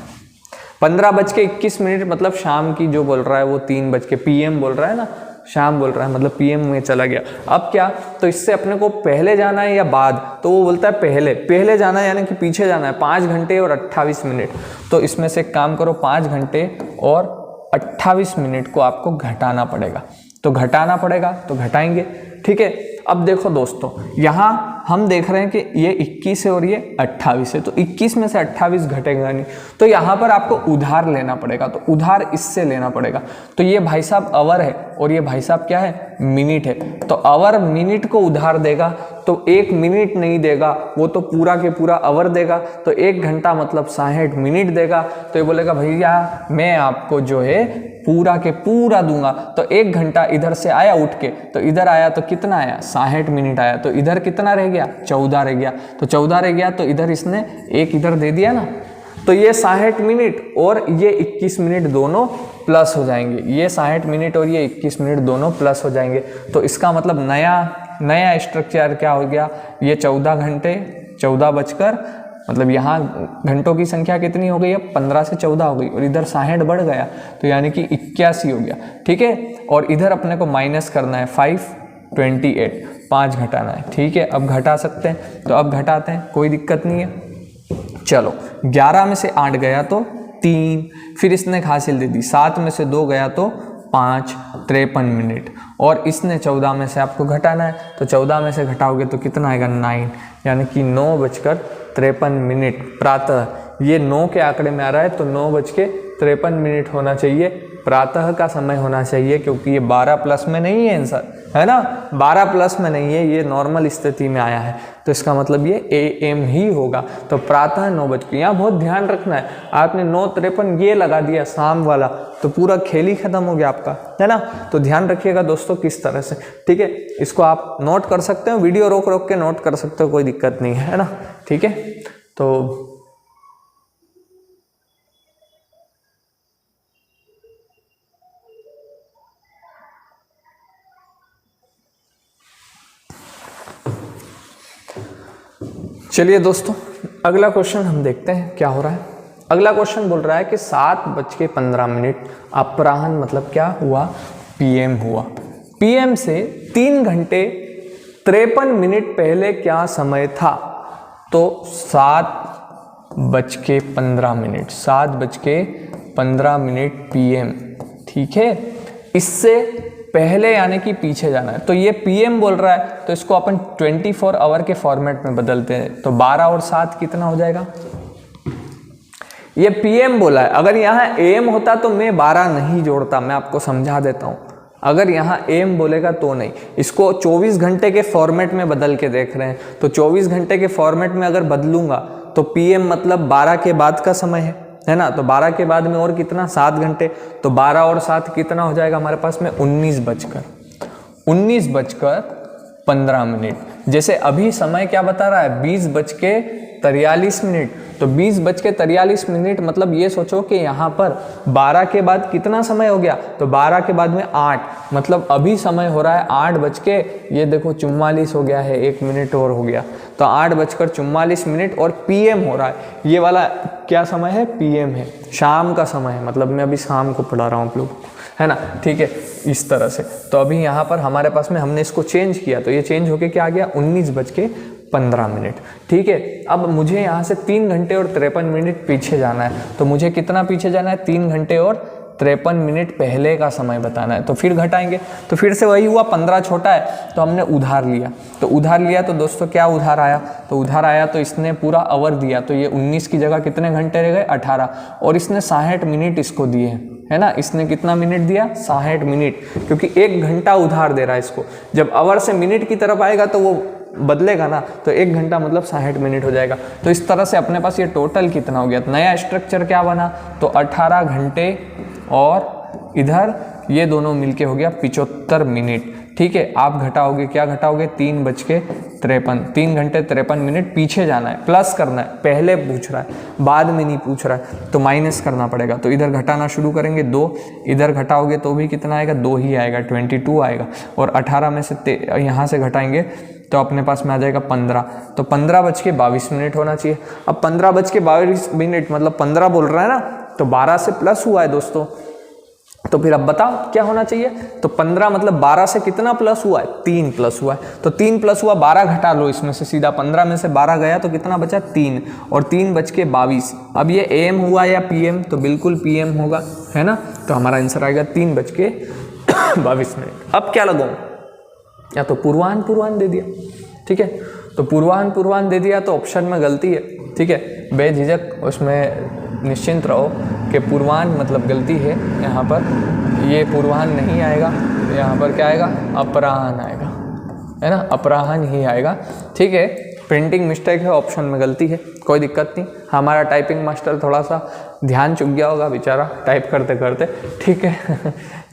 15:21 मतलब शाम की जो बोल रहा है वो 3 बज के, पीएम बोल रहा है ना, शाम बोल रहा है मतलब पीएम में चला गया। अब क्या, तो इससे अपने को पहले जाना है या बाद, तो वो बोलता है पहले जाना है, यानी कि पीछे जाना है, 5 घंटे और 28 मिनट। तो इसमें से एक काम करो, 5 घंटे और 28 मिनट को आपको घटाना पड़ेगा, तो घटाना पड़ेगा तो घटाएंगे, ठीक है। अब देखो दोस्तों, यहाँ हम देख रहे हैं कि ये 21 है और ये 28 है, तो 21 में से 28 घटेगा नहीं, तो यहाँ पर आपको उधार लेना पड़ेगा, तो उधार इससे लेना पड़ेगा। तो ये भाई साहब आवर है और ये भाई साहब क्या है, मिनट है, तो आवर मिनट को उधार देगा तो 1 मिनट नहीं देगा, वो तो पूरा के पूरा आवर देगा, तो 1 घंटा मतलब 60 मिनट देगा। तो ये बोलेगा भैया मैं आपको जो है पूरा के पूरा दूंगा, तो 1 घंटा इधर से आया उठ के, तो इधर आया तो कितना आया, 60 मिनट आया, तो इधर कितना रह गया, 14 रह गया, तो 14 रह गया, तो इधर इसने 1 इधर दे दिया ना, तो ये 60 मिनट और ये 21 मिनट दोनों प्लस हो जाएंगे, ये 60 मिनट और ये 21 मिनट दोनों प्लस हो जाएंगे। तो इसका मतलब नया स्ट्रक्चर क्या हो गया, ये 14 घंटे 14 बजकर, मतलब यहाँ घंटों की संख्या कितनी हो गई है, 15 से 14 हो गई, और इधर 60 बढ़ गया, तो यानी कि 81 हो गया, ठीक है। और इधर अपने को माइनस करना है 528, 5 घटाना है, ठीक है। अब घटा सकते हैं, तो अब घटाते हैं, कोई दिक्कत नहीं है। चलो 11 में से 8 गया तो 3, फिर इसने हासिल दे दी, 7 में से 2 गया तो 5, 53 मिनट, और इसने 14 में से आपको घटाना है, तो 14 में से घटाओगे तो कितना आएगा 9, यानी कि 9:53 प्रातः। ये 9 के आंकड़े में आ रहा है तो 9:53 होना चाहिए, प्रातः का समय होना चाहिए, क्योंकि ये 12 प्लस में नहीं है आंसर, है ना, 12 प्लस में नहीं है, ये नॉर्मल स्थिति में आया है, तो इसका मतलब ये AM ही होगा। तो प्रातः 9 बजे, यहाँ बहुत ध्यान रखना है, आपने 9:53 ये लगा दिया शाम वाला तो पूरा खेल ही खत्म हो गया आपका, है ना। तो ध्यान रखिएगा दोस्तों किस तरह से, ठीक है, इसको आप नोट कर सकते हो, वीडियो रोक रोक के नोट कर सकते हो, कोई दिक्कत नहीं है ना, ठीक है। तो चलिए दोस्तों, अगला क्वेश्चन हम देखते हैं क्या हो रहा है। अगला क्वेश्चन बोल रहा है कि 7:15 अपराह्न मतलब क्या हुआ, PM हुआ। PM से 3 घंटे 53 मिनट पहले क्या समय था, तो 7:15, 7:15 PM, ठीक है। इससे पहले यानी कि पीछे जाना है, तो ये PM बोल रहा है तो इसको अपन 24 आवर के फॉर्मेट में बदलते हैं, तो 12 और 7 कितना हो जाएगा। ये PM बोला है, अगर यहाँ AM होता तो मैं 12 नहीं जोड़ता, मैं आपको समझा देता हूँ। अगर यहाँ AM बोलेगा तो नहीं, इसको 24 घंटे के फॉर्मेट में बदल के देख रहे हैं, तो 24 घंटे के फॉर्मेट में अगर बदलूंगा तो PM मतलब 12 के बाद का समय है ना, तो 12 के बाद में और कितना 7 घंटे, तो 12 और 7 कितना हो जाएगा हमारे पास में 19:15। जैसे अभी समय क्या बता रहा है 20:43, तो 20:43 मतलब ये सोचो कि यहाँ पर 12 के बाद कितना समय हो गया, तो 12 के बाद में 8, मतलब अभी समय हो रहा है 8:44 हो गया है, 1 मिनट और हो गया, तो 8:44 और PM हो रहा है। ये वाला क्या समय है, PM है, शाम का समय है, मतलब मैं अभी शाम को पढ़ा रहा हूँ आप लोगों को, है ना, ठीक है, इस तरह से। तो अभी यहाँ पर हमारे पास में हमने इसको चेंज किया, तो ये चेंज होके क्या आ गया 19:15, ठीक है। अब मुझे यहाँ से 3 घंटे और 53 मिनट पीछे जाना है, तो मुझे कितना पीछे जाना है, 3 घंटे और 53 मिनट पहले का समय बताना है। तो फिर घटाएंगे, तो फिर से वही हुआ, 15 छोटा है तो हमने उधार लिया, तो उधार लिया तो दोस्तों क्या उधार आया, तो उधार आया तो इसने पूरा आवर दिया, तो ये 19 की जगह कितने घंटे रह गए 18, और इसने 60 मिनट इसको दिए हैं, है ना। इसने कितना मिनट दिया 60 मिनट, क्योंकि 1 घंटा उधार दे रहा है इसको। जब आवर से मिनट की तरफ आएगा तो वो बदलेगा ना, तो 1 घंटा मतलब 60 मिनट हो जाएगा। तो इस तरह से अपने पास ये टोटल कितना हो गया, नया स्ट्रक्चर क्या बना, तो 18 घंटे और इधर ये दोनों मिलके हो गया 75 मिनट, ठीक है। आप घटाओगे, क्या घटाओगे 3:53, 3 घंटे 53 मिनट पीछे जाना है, प्लस करना है, पहले पूछ रहा है बाद में नहीं पूछ रहा है, तो माइनस करना पड़ेगा। तो इधर घटाना शुरू करेंगे 2, इधर घटाओगे तो भी कितना आएगा 2 ही आएगा, 22 आएगा, और 18 में से यहाँ से घटाएंगे तो अपने पास में आ जाएगा 15, तो 15:22 होना चाहिए। अब 15:22 मतलब 15 बोल रहा है ना, तो 12 से प्लस हुआ है दोस्तों, तो फिर अब बताओ क्या होना चाहिए, तो 15 मतलब 12 से कितना प्लस हुआ है, 3 प्लस हुआ है, तो 3 प्लस हुआ, 12 घटा लो इसमें से सीधा, 15 में से 12 गया तो कितना बचा 3, और 3:22। अब ये AM हुआ या PM, तो बिल्कुल PM होगा, है ना, तो हमारा आंसर आएगा 3:22। अब क्या लगाऊं, या तो पूर्वाह्न दे दिया, ठीक है, तो पूर्वाह्न दे दिया तो ऑप्शन में गलती है, ठीक है, बेझिझक उसमें निश्चिंत रहो कि पूर्वाह्न मतलब गलती है, यहाँ पर ये पूर्वाह्न नहीं आएगा, यहाँ पर क्या आएगा अपराह्न आएगा, है ना, अपराह्न ही आएगा, ठीक है। प्रिंटिंग मिस्टेक है, ऑप्शन में गलती है, कोई दिक्कत नहीं, हमारा टाइपिंग मास्टर थोड़ा सा ध्यान चुक गया होगा बेचारा टाइप करते करते, ठीक है।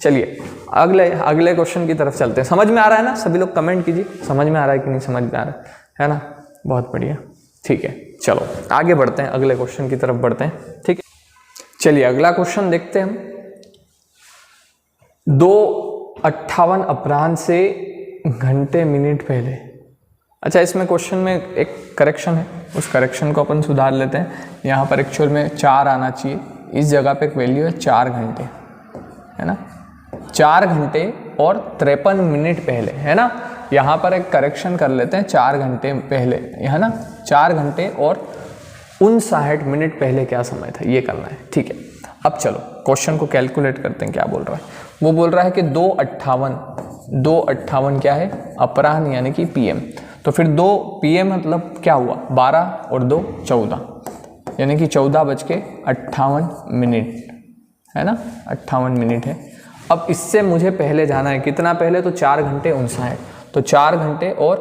चलिए अगले क्वेश्चन की तरफ चलते हैं। समझ में आ रहा है ना, सभी लोग कमेंट कीजिए समझ में आ रहा है कि नहीं समझ में आ रहा है ना, बहुत बढ़िया, ठीक है। चलो आगे बढ़ते हैं, अगले क्वेश्चन की तरफ बढ़ते हैं, ठीक है। चलिए अगला क्वेश्चन देखते हैं हम। 2:58 अपराह्न से घंटे मिनट पहले। अच्छा, इसमें क्वेश्चन में एक करेक्शन है, उस करेक्शन को अपन सुधार लेते हैं। यहाँ पर एक्चुअल में 4 आना चाहिए, इस जगह पे एक वैल्यू है 4 घंटे, है ना, 4 घंटे और 53 मिनट पहले, है ना। यहाँ पर एक करेक्शन कर लेते हैं, 4 घंटे पहले, है ना, 4 घंटे और 59 मिनट पहले क्या समय था, ये करना है, ठीक है। अब चलो क्वेश्चन को कैलकुलेट करते हैं, क्या बोल रहा है, वो बोल रहा है कि 2:58 2:58 क्या है, अपराह्न यानी कि PM। तो फिर 2 PM मतलब क्या हुआ, 12 और 2 14, यानी कि 14:58 है ना, 58 मिनट है। अब इससे मुझे पहले जाना है, कितना पहले, तो 4 घंटे 59, तो 4 घंटे और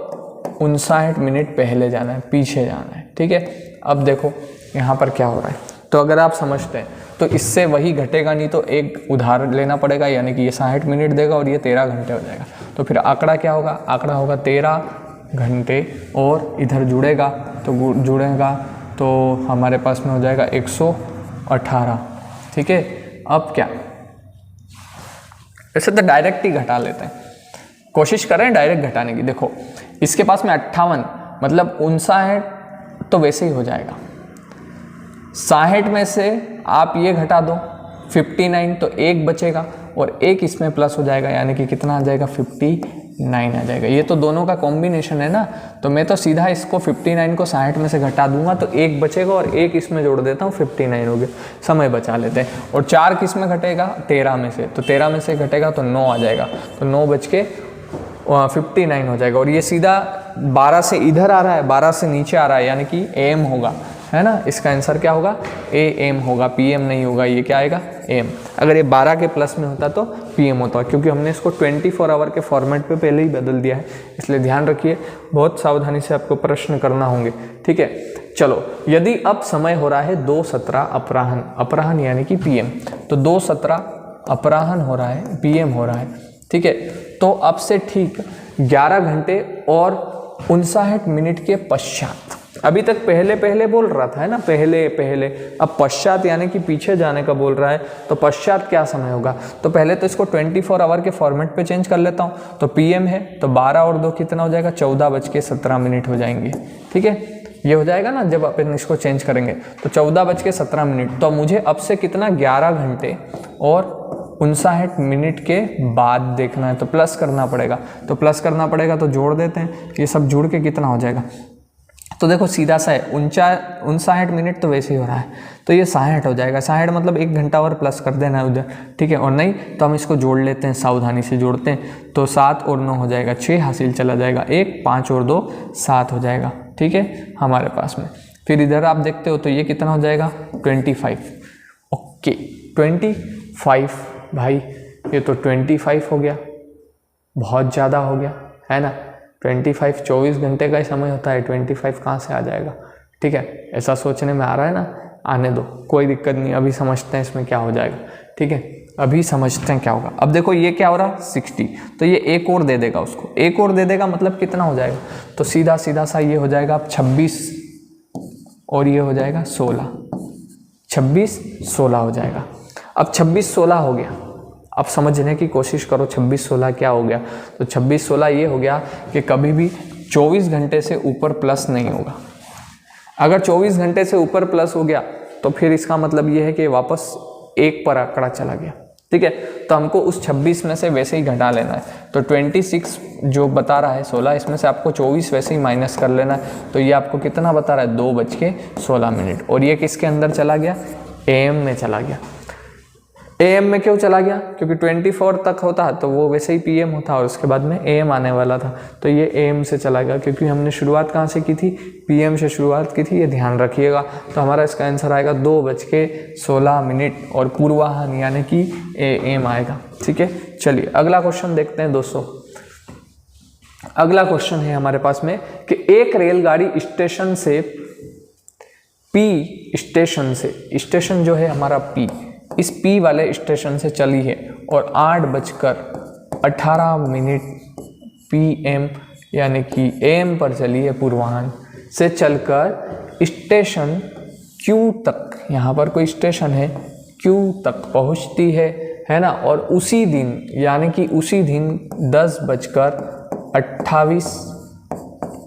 59 मिनट पहले जाना है, पीछे जाना है। ठीक है, अब देखो यहाँ पर क्या हो रहा है, तो अगर आप समझते हैं तो इससे वही घटेगा नहीं, तो एक उधार लेना पड़ेगा, यानी कि ये 60 मिनट देगा और ये 13 घंटे हो जाएगा। तो फिर आंकड़ा क्या होगा, आंकड़ा होगा 13 घंटे और इधर जुड़ेगा, तो जुड़ेगा तो हमारे पास में हो जाएगा 118। ठीक है, अब क्या, ऐसे तो डायरेक्ट ही घटा लेते हैं, कोशिश करें डायरेक्ट घटाने की। देखो इसके पास में 58 मतलब 59 तो वैसे ही हो जाएगा, 60 में से आप ये घटा दो 59, तो एक बचेगा और एक इसमें प्लस हो जाएगा, यानी कि कितना आ जाएगा, 59 आ जाएगा। ये तो दोनों का कॉम्बिनेशन है ना, तो मैं तो सीधा इसको 59 को 60 में से घटा दूंगा, तो एक बचेगा और एक इसमें जोड़ देता हूँ, 59 हो गया, समय बचा लेते हैं। और 4 किस में घटेगा, 13 में से, तो 13 में से घटेगा तो 9 आ जाएगा, तो 9 बच के 59 हो जाएगा। और ये सीधा 12 से इधर आ रहा है, 12 से नीचे आ रहा है, यानी कि AM होगा, है ना। इसका आंसर क्या होगा, AM होगा, PM नहीं होगा, ये क्या आएगा, AM। अगर ये 12 के प्लस में होता तो PM होता, क्योंकि हमने इसको 24 आवर के फॉर्मेट पे पहले ही बदल दिया है, इसलिए ध्यान रखिए, बहुत सावधानी से आपको प्रश्न करना होंगे। ठीक है, चलो, यदि अब समय हो रहा है 2:17 अपराह्न, अपराह्न यानी कि PM, तो 2:17 अपराह्न हो रहा है, PM हो रहा है। ठीक है, तो अब से ठीक 11 घंटे और 59 मिनट के पश्चात, अभी तक पहले पहले बोल रहा था, है ना, पहले पहले, अब पश्चात यानी कि पीछे जाने का बोल रहा है, तो पश्चात क्या समय होगा, तो पहले तो इसको 24 आवर के फॉर्मेट पे चेंज कर लेता हूँ। तो PM है, तो 12 और 2 कितना हो जाएगा, 14:17 हो जाएंगे। ठीक है, ये हो जाएगा ना, जब अपन इसको चेंज करेंगे तो 14:17। तो मुझे अब से कितना, 11 घंटे और 59 मिनट के बाद देखना है, तो प्लस करना पड़ेगा, तो प्लस करना पड़ेगा, तो जोड़ देते हैं, ये सब जुड़ के कितना हो जाएगा, तो देखो सीधा सा है, 59 मिनट तो वैसे ही हो रहा है, तो ये 60 हो जाएगा। 60 मतलब 1 घंटा और प्लस कर देना है उधर। ठीक है, और नहीं तो हम इसको जोड़ लेते हैं, सावधानी से जोड़ते हैं, तो 7 और 9 हो जाएगा, 6 हासिल चला जाएगा, 1 5 और 2 7 हो जाएगा। ठीक है, हमारे पास में फिर इधर आप देखते हो तो ये कितना हो जाएगा, 25। ओके, 25 भाई, ये तो 25 हो गया, बहुत ज़्यादा हो गया, है ना। 25 24 घंटे का ही समय होता है, 25 कहाँ से आ जाएगा। ठीक है, ऐसा सोचने में आ रहा है ना, आने दो, कोई दिक्कत नहीं, अभी समझते हैं इसमें क्या हो जाएगा। ठीक है, अभी समझते हैं क्या होगा। अब देखो ये क्या हो रहा, 60, तो ये एक और दे देगा, उसको एक और दे देगा, मतलब कितना हो जाएगा, तो सीधा सीधा सा ये हो जाएगा अब 26 और ये हो जाएगा 16, 26 16 हो जाएगा। अब 26 16 हो गया, अब समझने की कोशिश करो 26 16 क्या हो गया, तो 26 16 ये हो गया कि कभी भी 24 घंटे से ऊपर प्लस नहीं होगा। अगर 24 घंटे से ऊपर प्लस हो गया तो फिर इसका मतलब ये है कि वापस 1 पर आंकड़ा चला गया। ठीक है, तो हमको उस 26 में से वैसे ही घटा लेना है, तो 26 जो बता रहा है 16, इसमें से आपको 24 वैसे ही माइनस कर लेना है, तो ये आपको कितना बता रहा है, 2:16। और ये किसके अंदर चला गया, AM में चला गया। AM में क्यों चला गया, क्योंकि 24 तक होता है तो वो वैसे ही PM होता और उसके बाद में AM आने वाला था, तो ये AM से चला गया, क्योंकि हमने शुरुआत कहाँ से की थी, PM से शुरुआत की थी, ये ध्यान रखिएगा। तो हमारा इसका आंसर आएगा 2:16 और पूर्वाह्न यानी कि AM आएगा। ठीक है, चलिए अगला क्वेश्चन देखते हैं दोस्तों। अगला क्वेश्चन है हमारे पास में कि एक रेलगाड़ी स्टेशन से P स्टेशन से, स्टेशन जो है हमारा P, इस P वाले स्टेशन से चली है और 8:18 PM यानी कि AM पर चली है, पूर्वाह्न से चलकर स्टेशन Q तक, यहाँ पर कोई स्टेशन है Q तक पहुँचती है ना। और उसी दिन यानी कि उसी दिन 10:28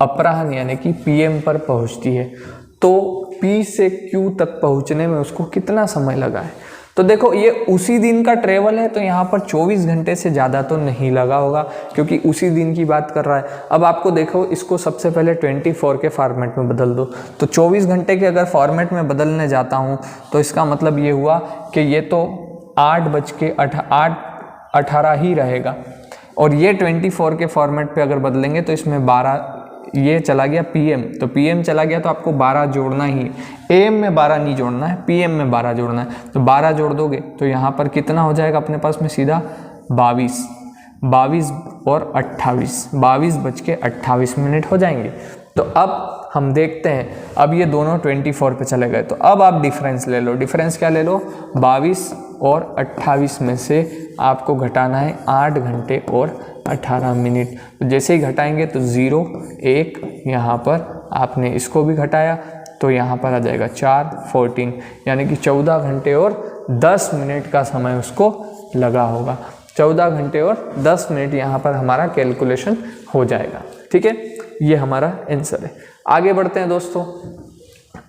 अपराह्न यानी कि PM पर पहुँचती है। तो P से Q तक पहुँचने में उसको कितना समय लगा है, तो देखो ये उसी दिन का ट्रेवल है, तो यहाँ पर 24 घंटे से ज़्यादा तो नहीं लगा होगा, क्योंकि उसी दिन की बात कर रहा है। अब आपको देखो, इसको सबसे पहले 24 के फॉर्मेट में बदल दो, तो 24 घंटे के अगर फॉर्मेट में बदलने जाता हूँ तो इसका मतलब ये हुआ कि ये तो 8:18 ही रहेगा, और ये 24 के फॉर्मेट पे अगर बदलेंगे तो इसमें 12 ये चला गया पीएम, तो पीएम चला गया तो आपको 12 जोड़ना ही, एएम में 12 नहीं जोड़ना है, पीएम में 12 जोड़ना है। तो 12 जोड़ दोगे तो यहाँ पर कितना हो जाएगा अपने पास में सीधा 22 और 28, 22:28 हो जाएंगे। तो अब हम देखते हैं, अब ये दोनों 24 पे चले गए, तो अब आप डिफरेंस ले लो। डिफरेंस क्या ले लो? 22 और 28 में से आपको घटाना है 8 घंटे और 18 मिनट। तो जैसे ही घटाएंगे तो 0 1 यहाँ पर आपने इसको भी घटाया तो यहाँ पर आ जाएगा 4 14, यानी कि 14 घंटे और 10 मिनट का समय उसको लगा होगा। 14 घंटे और 10 मिनट यहाँ पर हमारा कैलकुलेशन हो जाएगा। ठीक है, ये हमारा आंसर है। आगे बढ़ते हैं दोस्तों,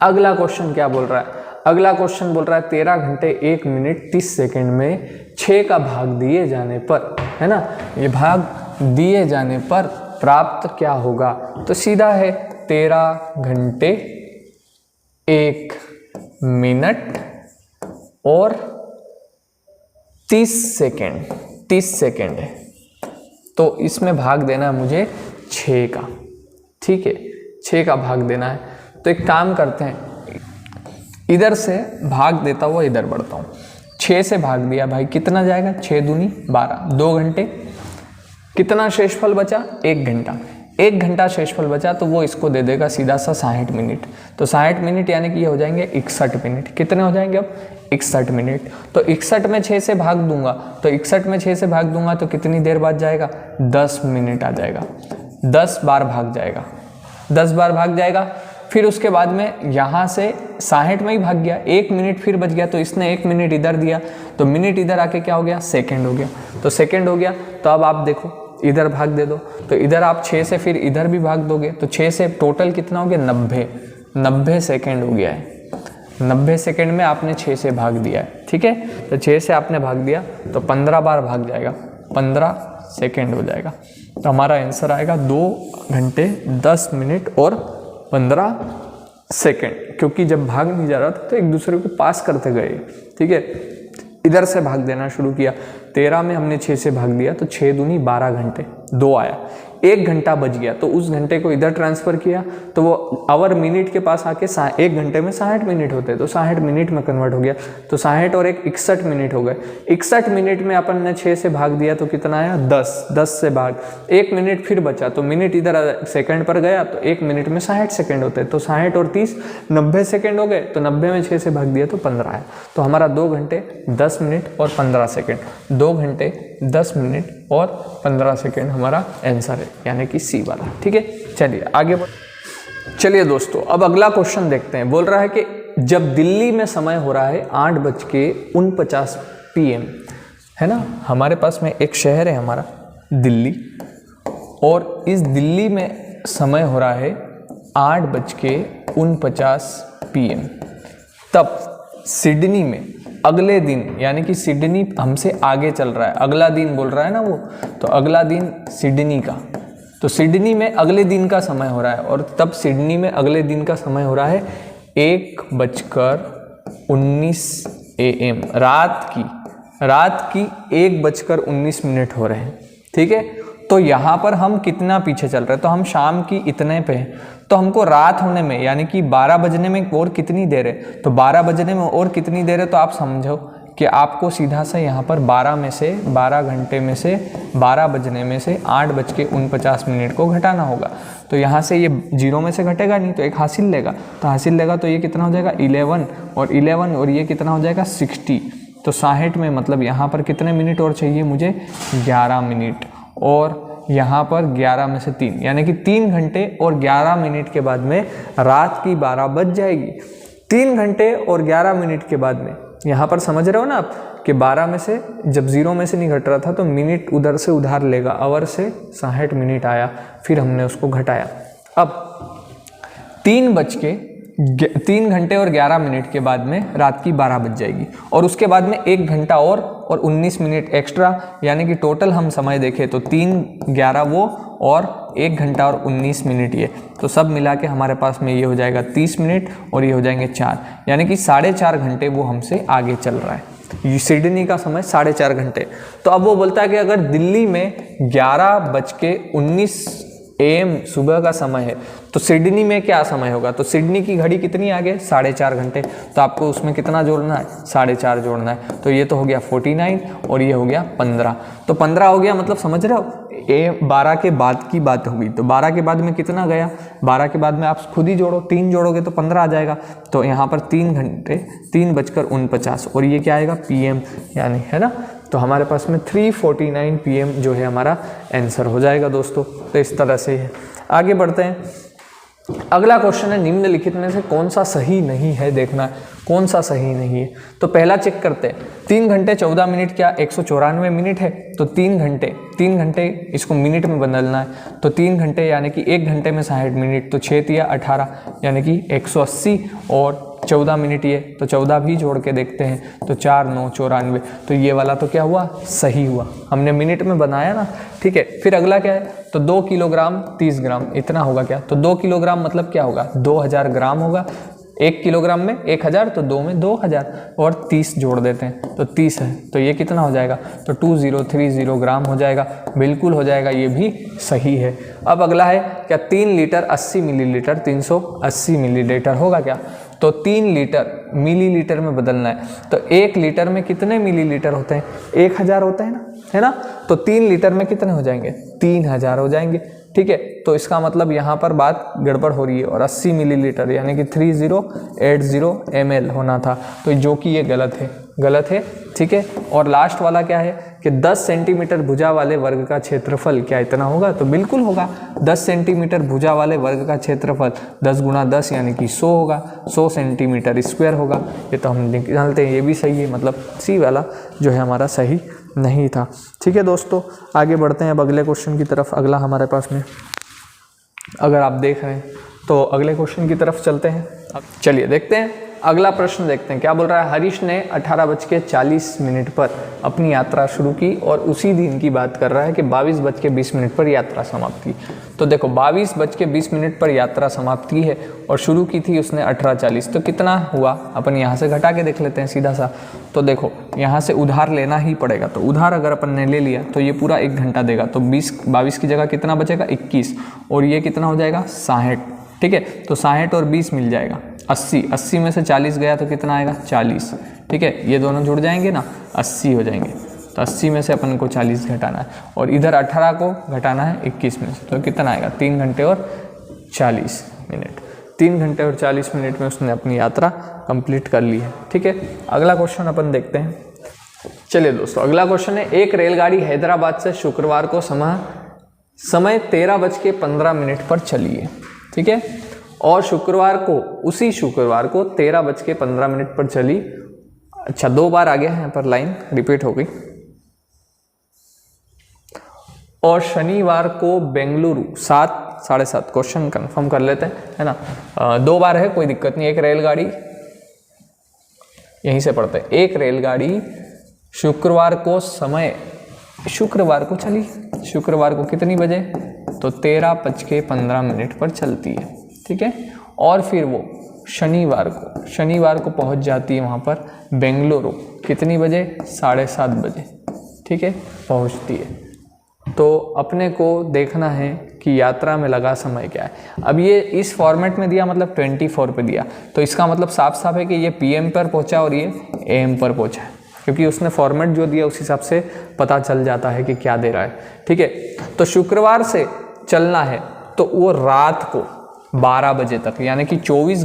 अगला क्वेश्चन क्या बोल रहा है? अगला क्वेश्चन बोल रहा है 13 घंटे 1 मिनट 30 सेकेंड में 6 का भाग दिए जाने पर, है ना, ये भाग दिए जाने पर प्राप्त क्या होगा? तो सीधा है 13 घंटे 1 मिनट और 30 सेकेंड है, तो इसमें भाग देना है मुझे 6 का। ठीक है, 6 का भाग देना है। तो एक काम करते हैं, इधर से भाग देता हुआ इधर बढ़ता हूँ। 6 से भाग दिया भाई, कितना जाएगा? 6 दूनी 12, 2 घंटे। कितना शेषफल बचा? 1 घंटा। 1 घंटा शेषफल बचा तो वो इसको दे देगा सीधा सा 60 मिनट। तो 60 मिनट यानी कि ये हो जाएंगे 61 मिनट। कितने हो जाएंगे अब? 61 मिनट। तो 61 में 6 से भाग दूंगा, तो 61 में 6 से भाग दूंगा तो कितनी देर बाद जाएगा? 10 मिनट आ जाएगा। 10 बार भाग जाएगा, 10 बार भाग जाएगा। फिर उसके बाद में यहाँ से 60 में ही भाग गया, 1 मिनट फिर बच गया, तो इसने 1 मिनट इधर दिया, तो मिनट इधर आके क्या हो गया? सेकंड हो गया। तो सेकंड हो गया, तो अब आप देखो इधर भाग दे दो, तो इधर आप 6 से फिर इधर भी भाग दोगे, तो 6 से टोटल कितना हो गया? 90 सेकेंड हो गया है। 90 सेकेंड में आपने 6 से भाग दिया है। ठीक है, तो 6 से आपने भाग दिया तो 15 बार भाग जाएगा, 15 सेकेंड हो जाएगा। तो हमारा आंसर आएगा 2 घंटे 10 मिनट और 15 सेकेंड, क्योंकि जब भाग नहीं जा रहा था तो एक दूसरे को पास करते गए। ठीक है, इधर से भाग देना शुरू किया, 13 में हमने 6 से भाग दिया तो 6 दूनी 12 घंटे, 2 आया, 1 घंटा बच गया, तो उस घंटे को इधर ट्रांसफ़र किया तो वो आवर मिनट के पास आके 1 घंटे में 60 मिनट होते हैं, तो 60 मिनट में कन्वर्ट हो गया, तो 60 और 1 61 मिनट हो गए। 61 मिनट में अपन ने 6 से भाग दिया तो कितना आया? 10 से भाग 1 मिनट फिर बचा, तो मिनट इधर सेकंड पर गया, तो 1 मिनट में 60 सेकंड होते हैं, तो 60 और 30 90 सेकंड हो गए, तो 90 में 6 से भाग दिया तो 15 आया। तो हमारा 2 घंटे 10 मिनट और 15 सेकंड, 2 घंटे 10 मिनट और 15 सेकंड हमारा आंसर है, यानी कि सी वाला। ठीक है, चलिए आगे चलिए दोस्तों, अब अगला क्वेश्चन देखते हैं। बोल रहा है कि जब दिल्ली में समय हो रहा है 8:49 PM, है ना, हमारे पास में एक शहर है हमारा दिल्ली, और इस दिल्ली में समय हो रहा है 8:49 PM। तब सिडनी में अगले दिन, यानी कि सिडनी हमसे आगे चल रहा है, अगला दिन बोल रहा है ना वो, तो अगला दिन सिडनी का, तो सिडनी में अगले दिन का समय हो रहा है, और तब सिडनी में अगले दिन का समय हो रहा है 1:19 AM, रात की 1:19 हो रहे हैं। ठीक है, तो यहाँ पर हम कितना पीछे चल रहे हैं? तो हम शाम की इतने पे हैं, तो हमको रात होने में यानी कि 12 बजने में और कितनी देर है? तो 12 बजने में और कितनी देर है? तो आप समझो कि आपको सीधा सा यहाँ पर 12 घंटे में से 12 बजने में से 8:49 को घटाना होगा। तो यहाँ से ये 0 में से घटेगा नहीं, तो एक हासिल लेगा, तो हासिल लेगा तो ये कितना हो जाएगा? 11 और ये कितना हो जाएगा? 60। तो 60 में मतलब यहाँ पर कितने मिनट और चाहिए मुझे? 11 मिनट, और यहाँ पर 11 में से 3, यानी कि 3 घंटे और 11 मिनट के बाद में रात की 12 बज जाएगी। 3 घंटे और 11 मिनट के बाद में, यहाँ पर समझ रहे हो ना आप कि 12 में से जब 0 में से नहीं घट रहा था तो मिनट उधर से उधार लेगा, आवर से 60 मिनट आया, फिर हमने उसको घटाया। अब 3 घंटे और 11 मिनट के बाद में रात की 12 बज जाएगी, और उसके बाद में 1 घंटा और 19 मिनट एक्स्ट्रा, यानी कि टोटल हम समय देखें तो 3 11 वो और 1 घंटा और 19 मिनट ये, तो सब मिला के हमारे पास में ये हो जाएगा 30 मिनट, और ये हो जाएंगे 4, यानी कि 4.5 घंटे वो हमसे आगे चल रहा है। सिडनी का समय 4.5 घंटे। तो अब वो बोलता है कि अगर दिल्ली में 11:19 AM सुबह का समय है तो सिडनी में क्या समय होगा। तो सिडनी की घड़ी कितनी आगे, 4.5 घंटे। तो आपको उसमें कितना जोड़ना है, 4.5 जोड़ना है। तो ये तो हो गया 49 और ये हो गया 15। तो 15 हो गया, मतलब समझ रहे हो, 12 के बाद की बात होगी। तो 12 के बाद में कितना गया, 12 के बाद में आप खुद ही जोड़ो, 3 जोड़ोगे तो 15 आ जाएगा। तो यहाँ पर 3 घंटे 3:49 और ये क्या आएगा, PM यानी, है ना। तो हमारे पास में 3:49 PM जो है हमारा आंसर हो जाएगा दोस्तों। तो इस तरह से है। आगे बढ़ते हैं। अगला क्वेश्चन है, निम्नलिखित में से कौन सा सही नहीं है, देखना है कौन सा सही नहीं है। तो पहला चेक करते हैं, 3 घंटे 14 मिनट क्या 194 मिनट है। तो 3 घंटे इसको मिनट में बदलना है। तो 3 घंटे यानी कि 1 घंटे में 60 मिनट, तो 6 या 18 यानी कि 180 और 14 मिनट ये, तो 14 भी जोड़ के देखते हैं। तो 4 9 94। तो ये वाला तो क्या हुआ, सही हुआ, हमने मिनट में बनाया ना, ठीक है। फिर अगला क्या है, तो 2 किलोग्राम 30 ग्राम इतना होगा क्या। तो 2 किलोग्राम मतलब क्या होगा, 2000 ग्राम होगा। 1 किलोग्राम में 1000, तो 2 में 2000 और 30 जोड़ देते हैं तो 30 है। तो ये कितना हो जाएगा, तो 2030 ग्राम हो जाएगा, बिल्कुल हो जाएगा, ये भी सही है। अब अगला है क्या, 3 लीटर 80 मिलीलीटर 380 मिलीलीटर होगा क्या। तो 3 लीटर मिलीलीटर में बदलना है। तो 1 लीटर में कितने मिलीलीटर होते हैं, 1000 होते हैं ना, है ना। तो 3 लीटर में कितने हो जाएंगे, 3000 हो जाएंगे, ठीक है। तो इसका मतलब यहाँ पर बात गड़बड़ हो रही है और 80 मिलीलीटर यानी कि 3080 ml होना था। तो जो कि ये गलत है, ठीक है। और लास्ट वाला क्या है कि 10 सेंटीमीटर भुजा वाले वर्ग का क्षेत्रफल क्या इतना होगा। तो बिल्कुल होगा, 10 सेंटीमीटर भुजा वाले वर्ग का क्षेत्रफल 10 × 10 यानी कि 100 होगा, 100 सेंटीमीटर स्क्वायर होगा। ये तो हम निकालते हैं, ये भी सही है, मतलब सी वाला जो है हमारा सही नहीं था, ठीक है दोस्तों। आगे बढ़ते हैं अब अगले क्वेश्चन की तरफ। अगला हमारे पास में, अगर आप देख रहे हैं तो अगले क्वेश्चन की तरफ चलते हैं। अब चलिए देखते हैं अगला प्रश्न, देखते हैं क्या बोल रहा है। हरीश ने 18:40 पर अपनी यात्रा शुरू की और उसी दिन की बात कर रहा है कि 22:20 पर यात्रा समाप्त की। तो देखो 22:20 पर यात्रा समाप्त की है और शुरू की थी उसने 18:40। तो कितना हुआ, अपन यहाँ से घटा के देख लेते हैं सीधा सा। तो देखो यहाँ से उधार लेना ही पड़ेगा। तो उधार अगर अपन ने ले लिया तो ये पूरा 1 घंटा देगा। तो 22 की जगह कितना बचेगा, 21, और ये कितना हो जाएगा, 60, ठीक है। तो 60 और 20 मिल जाएगा 80 में से 40 गया तो कितना आएगा, 40, ठीक है। ये दोनों जुड़ जाएंगे ना, 80 हो जाएंगे। तो 80 में से अपन को 40 घटाना है और इधर 18 को घटाना है 21 में से। तो कितना आएगा, 3 घंटे और 40 मिनट। 3 घंटे और 40 मिनट में उसने अपनी यात्रा कंप्लीट कर ली है, ठीक है। अगला क्वेश्चन अपन देखते हैं। चलिए दोस्तों, अगला क्वेश्चन है, एक रेलगाड़ी हैदराबाद से शुक्रवार को समय 13:15 पर चली है, ठीक है। और उसी शुक्रवार को 13:15 पर चली। अच्छा, 2 बार आ गया है यहाँ पर, लाइन रिपीट हो गई। और शनिवार को बेंगलुरु 7:30, क्वेश्चन कंफर्म कर लेते हैं, है ना। 2 बार है, कोई दिक्कत नहीं। एक रेलगाड़ी, यहीं से पढ़ते हैं, एक रेलगाड़ी शुक्रवार को चली। शुक्रवार को कितनी बजे, तो 13:15 पर चलती है, ठीक है। और फिर वो शनिवार को पहुंच जाती है वहाँ पर बेंगलुरु, कितनी बजे, 7:30 बजे, ठीक है, पहुँचती है। तो अपने को देखना है कि यात्रा में लगा समय क्या है। अब ये इस फॉर्मेट में दिया, मतलब 24 पे दिया, तो इसका मतलब साफ साफ है कि ये PM पर पहुंचा और ये AM पर पहुंचा है, क्योंकि उसने फॉर्मेट जो दिया उस हिसाब से पता चल जाता है कि क्या दे रहा है, ठीक है। तो शुक्रवार से चलना है तो वो रात को 12 बजे तक, यानी कि 24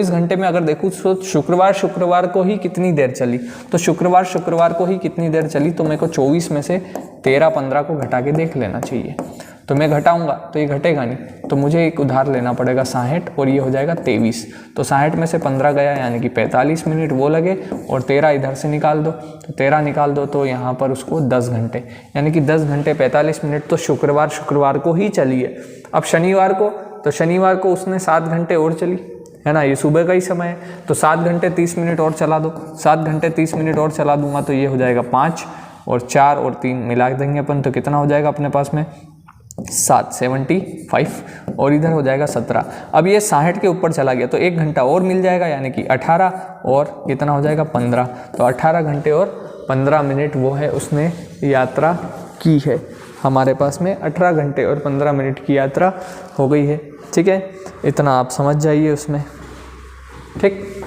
घंटे में अगर देखूँ तो शुक्रवार को ही कितनी देर चली। तो शुक्रवार को ही कितनी देर चली, तो मेरे को 24 में से 13-15 को घटा के देख लेना चाहिए। तो मैं घटाऊंगा तो ये घटेगा नहीं, तो मुझे एक उधार लेना पड़ेगा 60 और ये हो जाएगा 23। तो 60 में से 15 गया यानी कि 45 मिनट वो लगे और 13 इधर से निकाल दो। तो 13 निकाल दो तो यहाँ पर उसको 10 घंटे, यानी कि 10 घंटे 45 मिनट तो शुक्रवार को ही चली है। अब शनिवार को उसने 7 घंटे और चली, है ना, ये सुबह का ही समय है। तो 7 घंटे 30 मिनट और चला दो, 7 घंटे 30 मिनट और चला दूंगा तो ये हो जाएगा 5 और 4 और 3 मिला देंगे अपन, तो कितना हो जाएगा अपने पास में 775 और इधर हो जाएगा 17। अब ये 60 के ऊपर चला गया तो 1 घंटा और मिल जाएगा, यानी कि 18 और कितना हो जाएगा 15। तो 18 घंटे और 15 मिनट वो है उसने यात्रा की है। हमारे पास में 18 घंटे और 15 मिनट की यात्रा हो गई है। ठीक है, इतना आप समझ जाइए उसमें। ठीक,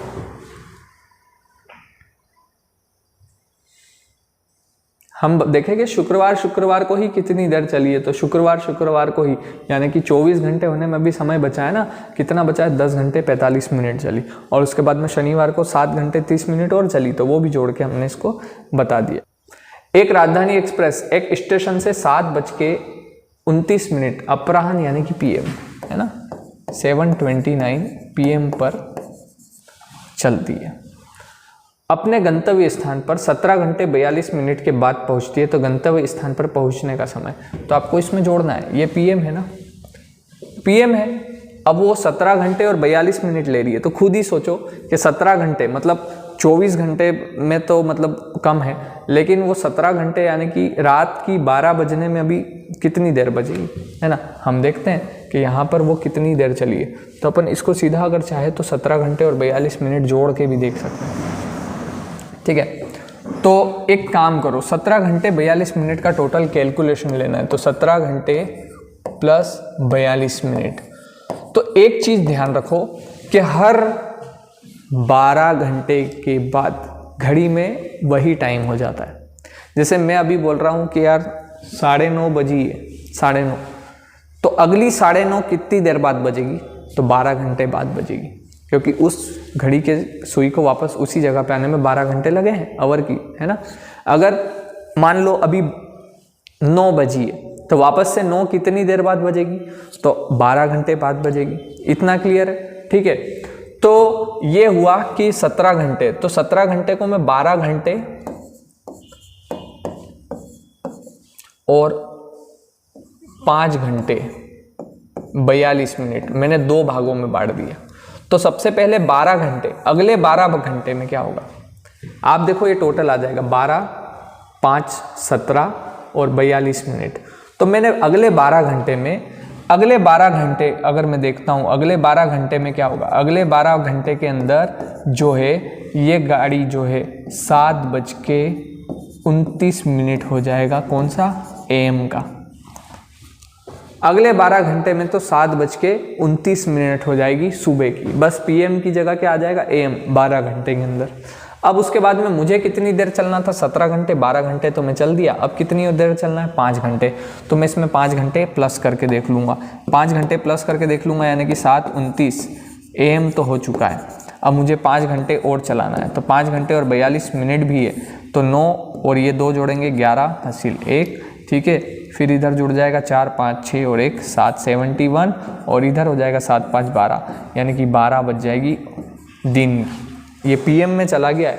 हम देखेंगे शुक्रवार को ही कितनी देर चली है। तो शुक्रवार को ही, यानी कि 24 घंटे होने में भी समय बचा है ना, कितना बचा है 10 घंटे 45 मिनट चली। और उसके बाद में शनिवार को 7 घंटे 30 मिनट और चली, तो वो भी जोड़ के हमने इसको बता दिया। एक राजधानी एक्सप्रेस एक स्टेशन से 7:29 अपराह्न यानी कि PM है ना, 7:29 PM पर चलती है। अपने गंतव्य स्थान पर 17 घंटे 42 मिनट के बाद पहुंचती है। तो गंतव्य स्थान पर पहुंचने का समय तो आपको इसमें जोड़ना है, ये PM है ना, PM है। अब वो 17 घंटे और 42 मिनट ले रही है, तो खुद ही सोचो कि 17 घंटे मतलब 24 घंटे में तो मतलब कम है, लेकिन वो 17 घंटे यानी कि रात की 12 बजने में अभी कितनी देर बजेगी, है ना। हम देखते हैं कि यहाँ पर वो कितनी देर चली है। तो अपन इसको सीधा अगर चाहे तो 17 घंटे और 42 मिनट जोड़ के भी देख सकते हैं। ठीक है, तो एक काम करो, 17 घंटे 42 मिनट का टोटल कैलकुलेशन लेना है। तो 17 घंटे प्लस 42 मिनट। तो एक चीज़ ध्यान रखो कि हर 12 घंटे के बाद घड़ी में वही टाइम हो जाता है। जैसे मैं अभी बोल रहा हूँ कि यार 9:30 बजी है, 9:30, तो अगली 9:30 कितनी देर बाद बजेगी, तो 12 घंटे बाद बजेगी, क्योंकि उस घड़ी के सुई को वापस उसी जगह पे आने में 12 घंटे लगे हैं आवर की, है ना। अगर मान लो अभी 9 बजी है, तो वापस से 9 कितनी देर बाद बजेगी, तो 12 घंटे बाद बजेगी। इतना क्लियर है, ठीक है। तो ये हुआ कि 17 घंटे, तो 17 घंटे को मैं 12 घंटे और 5 घंटे 42 मिनट मैंने 2 भागों में बांट दिया। तो सबसे पहले 12 घंटे, अगले 12 घंटे में क्या होगा, आप देखो ये टोटल आ जाएगा 12, 5, 17 और 42 मिनट। तो मैंने अगले 12 घंटे में, अगले 12 घंटे अगर मैं देखता हूँ, अगले 12 घंटे में क्या होगा, अगले 12 घंटे के अंदर जो है ये गाड़ी जो है 7:29 हो जाएगा, कौन सा, AM का। अगले 12 घंटे में तो 7:29 हो जाएगी सुबह की, बस PM की जगह क्या आ जाएगा, AM 12 घंटे के अंदर। अब उसके बाद में मुझे कितनी देर चलना था, 17 घंटे, 12 घंटे तो मैं चल दिया। अब कितनी देर चलना है, 5 घंटे। तो मैं इसमें 5 घंटे प्लस करके देख लूँगा, 5 घंटे प्लस करके देख लूँगा, यानी कि 7:29 AM तो हो चुका है। अब मुझे 5 घंटे और चलाना है, तो 5 घंटे और 42 मिनट भी है, तो 9 और ये 2 जोड़ेंगे 11 हासिल 1, ठीक है। फिर इधर जुड़ जाएगा 4, 5, 6 और 1, 7, 71 और इधर हो जाएगा 7, 5, 12, यानी कि 12 बज जाएगी दिन। ये PM में चला गया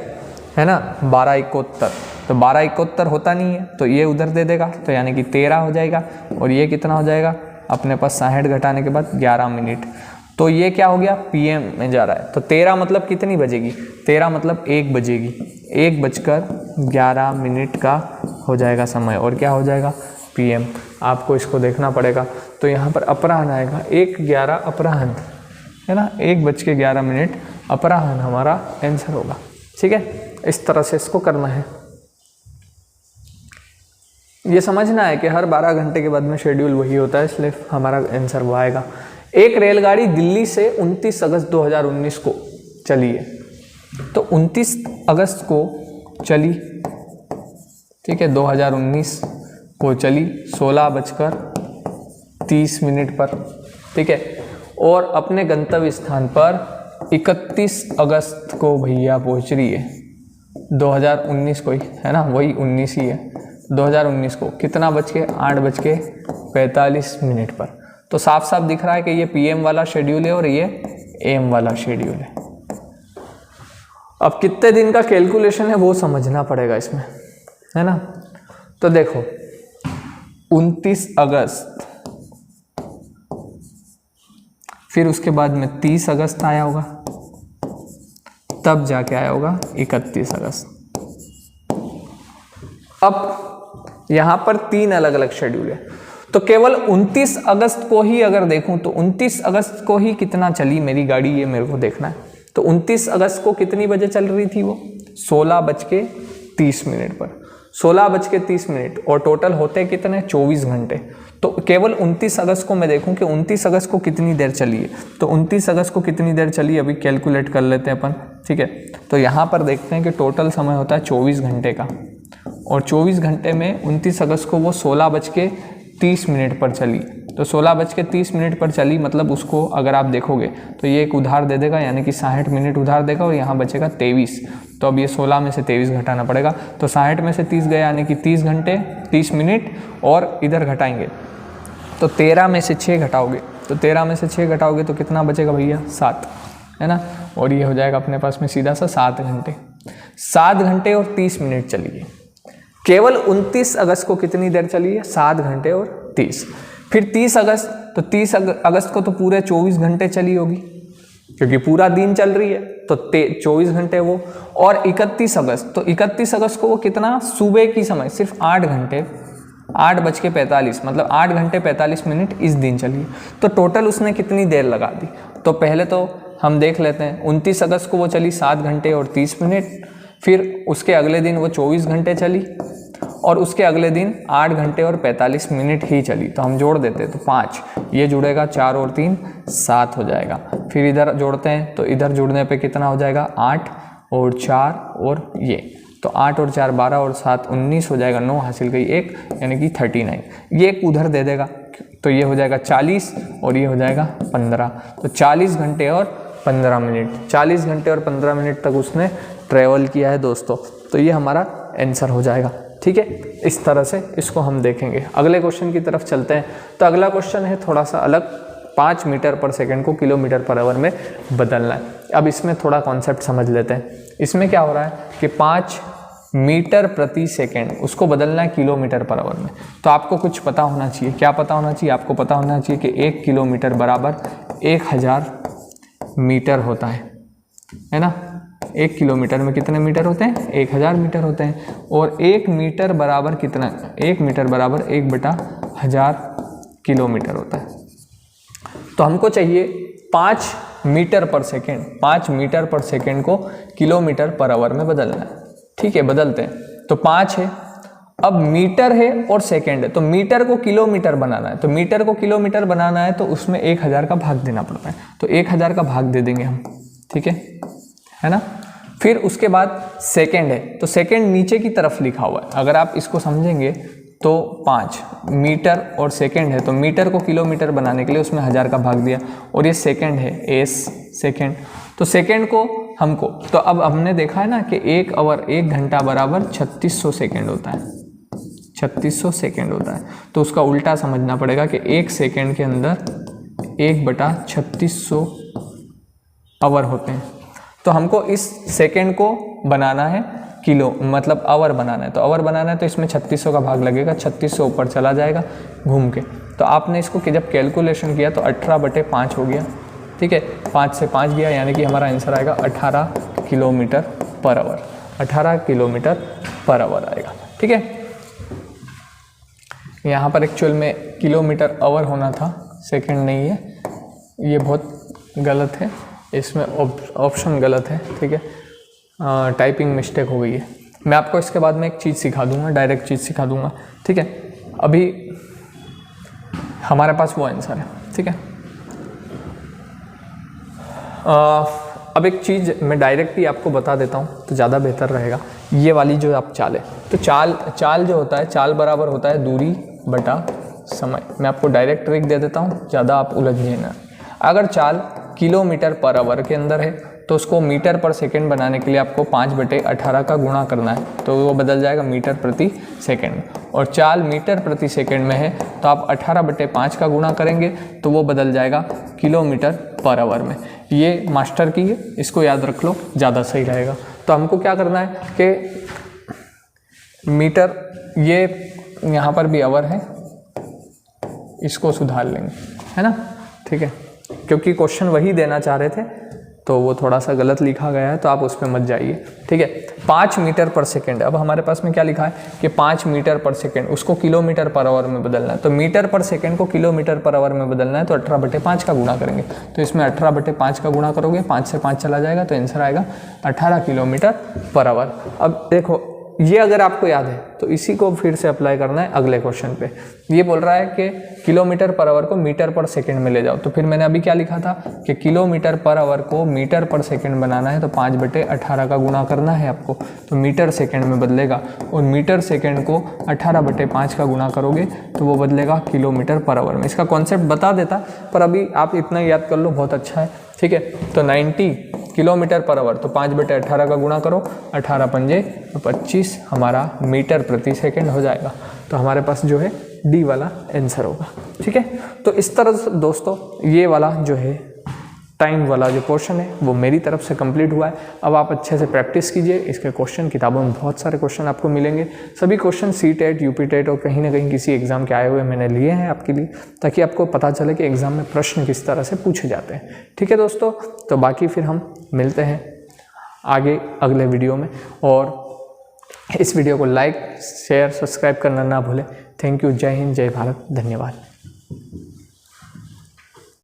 है ना, 12:71। तो 12:71 होता नहीं है, तो ये उधर दे देगा, तो यानी कि 13 हो जाएगा। और ये कितना हो जाएगा, अपने पास 60 घटाने के बाद 11 मिनट। तो ये क्या हो गया, PM में जा रहा है। तो 13 मतलब कितनी बजेगी, 13 मतलब 1 बजेगी, 1:11 का हो जाएगा समय। और क्या हो जाएगा, PM। आपको इसको देखना पड़ेगा। तो यहाँ पर अपराह्न आएगा, 1:11 अपराह्न, है ना, 1:11 अपराह्न हमारा आंसर होगा। ठीक है, इस तरह से इसको करना है। ये समझना है कि हर 12 घंटे के बाद में शेड्यूल वही होता है, इसलिए हमारा आंसर वो आएगा। एक रेलगाड़ी दिल्ली से 29 अगस्त 2019 को चली है। तो 29 अगस्त को चली, ठीक है, 2019 को चली 16:30 पर, ठीक है। और अपने गंतव्य स्थान पर 31 अगस्त को भैया पहुंच रही है, 2019 को ही, है ना, वही 19 ही है, 2019 को कितना बज के, 8:45 पर। तो साफ साफ दिख रहा है कि ये PM वाला शेड्यूल है और ये AM वाला शेड्यूल है। अब कितने दिन का कैलकुलेशन है वो समझना पड़ेगा इसमें, है ना। तो देखो 29 अगस्त, फिर उसके बाद में 30 अगस्त आया होगा, तब जाके आया होगा 31 अगस्त। अब यहाँ पर 3 अलग अलग शेड्यूल है। तो केवल 29 अगस्त को ही अगर देखूं तो 29 अगस्त को ही कितना चली मेरी गाड़ी, ये मेरे को देखना है। तो 29 अगस्त को कितनी बजे चल रही थी वो? 16:30 पर, 16:30, और टोटल होते कितने? 24 घंटे। तो केवल 29 अगस्त को मैं देखूं कि 29 अगस्त को कितनी देर चली है। तो 29 अगस्त को कितनी देर चली अभी कैलकुलेट कर लेते हैं अपन, ठीक है। तो यहाँ पर देखते हैं कि टोटल समय होता है 24 घंटे का, और 24 घंटे में 29 अगस्त को वो 16:30 पर चली। तो 16:30 पर चली, मतलब उसको अगर आप देखोगे तो ये एक उधार दे देगा, यानी कि 60 मिनट उधार देगा, और यहाँ बचेगा 23। तो अब ये 16 में से 23 घटाना पड़ेगा। तो 60 में से 30 गया, यानी कि 30 घंटे 30 मिनट, और इधर घटाएंगे तो 13 में से 6 घटाओगे, तो 13 में से 6 घटाओगे तो कितना बचेगा भैया? 7, है ना। और ये हो जाएगा अपने पास में सीधा सा 7 घंटे। 7 घंटे और 30 मिनट चली है। केवल 29 अगस्त को कितनी देर चली है? 7 घंटे और 30। फिर 30 अगस्त, तो 30 अगस्त को तो पूरे 24 घंटे चली होगी, क्योंकि पूरा दिन चल रही है, तो 24 घंटे वो। और 31 अगस्त, तो 31 अगस्त को वो कितना? सुबह की समय सिर्फ 8 घंटे, 8:45, मतलब 8 घंटे 45 मिनट इस दिन चली। तो टोटल उसने कितनी देर लगा दी? तो पहले तो हम देख लेते हैं। 29 अगस्त को वो चली 7 घंटे और 30 मिनट, फिर उसके अगले दिन वो 24 घंटे चली, और उसके अगले दिन 8 घंटे और 45 मिनट ही चली। तो हम जोड़ देते हैं, तो 5 ये जुड़ेगा, 4 और 3 7 हो जाएगा। फिर इधर जोड़ते हैं, तो इधर जुड़ने पे कितना हो जाएगा? 8 और 4 और ये, तो 8 और 4 12 और 7 19 हो जाएगा, 9 हासिल गई 1, यानी कि 39। ये एक उधर दे देगा, तो ये हो जाएगा 40 और ये हो जाएगा 15। तो 40 घंटे और 15 मिनट, 40 घंटे और 15 मिनट तक उसने ट्रैवल किया है दोस्तों। तो ये हमारा आंसर हो जाएगा, ठीक है। इस तरह से इसको हम देखेंगे। अगले क्वेश्चन की तरफ चलते हैं। तो अगला क्वेश्चन है थोड़ा सा अलग, 5 मीटर पर सेकेंड को किलोमीटर पर आवर में बदलना है। अब इसमें थोड़ा कॉन्सेप्ट समझ लेते हैं। इसमें क्या हो रहा है कि 5 मीटर प्रति सेकेंड उसको बदलना है किलोमीटर पर आवर में। तो आपको कुछ पता होना चाहिए। क्या पता होना चाहिए? आपको पता होना चाहिए कि 1 किलोमीटर बराबर 1000 मीटर होता है ना। 1 किलोमीटर में कितने मीटर होते हैं? 1000 मीटर होते हैं। और 1 मीटर बराबर कितना? 1 मीटर बराबर 1/1000 किलोमीटर होता है। तो हमको चाहिए 5 मीटर पर सेकेंड, 5 मीटर पर सेकेंड को किलोमीटर पर आवर में बदलना है, ठीक है। बदलते हैं, तो 5 है, अब मीटर है और सेकेंड है, तो मीटर को किलोमीटर बनाना है। तो मीटर को किलोमीटर बनाना है तो उसमें 1000 का भाग देना पड़ता है। तो 1000 का भाग दे देंगे हम, ठीक है ना। फिर उसके बाद सेकेंड है, तो सेकेंड नीचे की तरफ लिखा हुआ है। अगर आप इसको समझेंगे तो 5 मीटर और सेकेंड है, तो मीटर को किलोमीटर बनाने के लिए उसमें 1000 का भाग दिया, और ये सेकेंड है, एस सेकेंड। तो सेकेंड को हमको, तो अब हमने देखा है ना कि 1 आवर 1 घंटा बराबर 3600 सेकेंड होता है, 3600 सेकेंड होता है। तो उसका उल्टा समझना पड़ेगा कि 1 सेकेंड के अंदर 1/3600 आवर होते हैं। तो हमको इस सेकेंड को बनाना है किलो, मतलब आवर बनाना है। तो आवर बनाना है तो इसमें 3600 का भाग लगेगा, 3600 ऊपर चला जाएगा घूम के। तो आपने इसको कि जब कैलकुलेशन किया तो 18/5 हो गया, ठीक है। 5 से 5 गया, यानी कि हमारा आंसर आएगा 18 kilometre per hour, 18 kilometre per hour आएगा, ठीक है। यहाँ पर एक्चुअल में किलोमीटर आवर होना था, सेकंड नहीं है, ये बहुत गलत है, इसमें ऑप्शन गलत है, ठीक है। टाइपिंग मिस्टेक हो गई है। मैं आपको इसके बाद में एक चीज़ सिखा दूंगा, डायरेक्ट चीज़ सिखा दूंगा, ठीक है। अभी हमारे पास वो आंसर है, ठीक है। अब एक चीज़ मैं डायरेक्ट ही आपको बता देता हूँ तो ज़्यादा बेहतर रहेगा। ये वाली जो आप चाल है, तो चाल जो होता है, चाल बराबर होता है दूरी बटा समय। मैं आपको डायरेक्ट ट्रिक दे देता हूँ, ज़्यादा आप उलझिए ना। अगर चाल किलोमीटर पर आवर के अंदर है तो उसको मीटर पर सेकंड बनाने के लिए आपको 5/18 का गुणा करना है, तो वो बदल जाएगा मीटर प्रति सेकंड। और चाल मीटर प्रति सेकंड में है तो आप 18/5 का गुणा करेंगे तो वो बदल जाएगा किलोमीटर पर आवर में। ये मास्टर की है, इसको याद रख लो, ज़्यादा सही रहेगा। तो हमको क्या करना है कि मीटर, ये यहाँ पर भी आवर है, इसको सुधार लेंगे, है ना, ठीक है। क्योंकि क्वेश्चन वही देना चाह रहे थे तो वो थोड़ा सा गलत लिखा गया है, तो आप उस पर मत जाइए, ठीक है। 5 मीटर पर सेकेंड, अब हमारे पास में क्या लिखा है कि 5 मीटर पर सेकेंड, उसको किलोमीटर पर आवर में बदलना है। तो मीटर पर सेकेंड को किलोमीटर पर आवर में बदलना है, तो 18/5 का गुणा करेंगे। तो इसमें 18/5 का गुणा करोगे, 5 से 5 चला जाएगा, तो आंसर आएगा 18 किलोमीटर पर आवर। अब देखो, ये अगर आपको याद है तो इसी को फिर से अप्लाई करना है अगले क्वेश्चन पे। ये बोल रहा है कि किलोमीटर पर आवर को मीटर पर सेकंड में ले जाओ। तो फिर मैंने अभी क्या लिखा था कि किलोमीटर पर आवर को मीटर पर सेकंड बनाना है, तो 5/18 का गुणा करना है आपको, तो मीटर सेकंड में बदलेगा। और मीटर सेकंड को 18/5 का गुणा करोगे तो वो बदलेगा किलोमीटर पर आवर में। इसका कॉन्सेप्ट बता देता, पर अभी आप इतना याद कर लो, बहुत अच्छा है, ठीक है। तो 90 किलोमीटर पर आवर, तो 5/18 का गुणा करो, 18 पंजे 25 हमारा मीटर प्रति सेकंड हो जाएगा। तो हमारे पास जो है डी वाला आंसर होगा, ठीक है। तो इस तरह से दोस्तों ये वाला जो है टाइम वाला जो पोर्शन है वो मेरी तरफ से कंप्लीट हुआ है। अब आप अच्छे से प्रैक्टिस कीजिए, इसके क्वेश्चन किताबों में बहुत सारे क्वेश्चन आपको मिलेंगे। सभी क्वेश्चन CTET, UPTET और कहीं ना कहीं किसी एग्जाम के आए हुए मैंने लिए हैं आपके लिए, ताकि आपको पता चले कि एग्जाम में प्रश्न किस तरह से पूछे जाते हैं, ठीक है दोस्तों। तो बाकी फिर हम मिलते हैं आगे अगले वीडियो में, और इस वीडियो को लाइक, शेयर, सब्सक्राइब करना ना भूलें। Thank you. जय हिंद, जय भारत, धन्यवाद।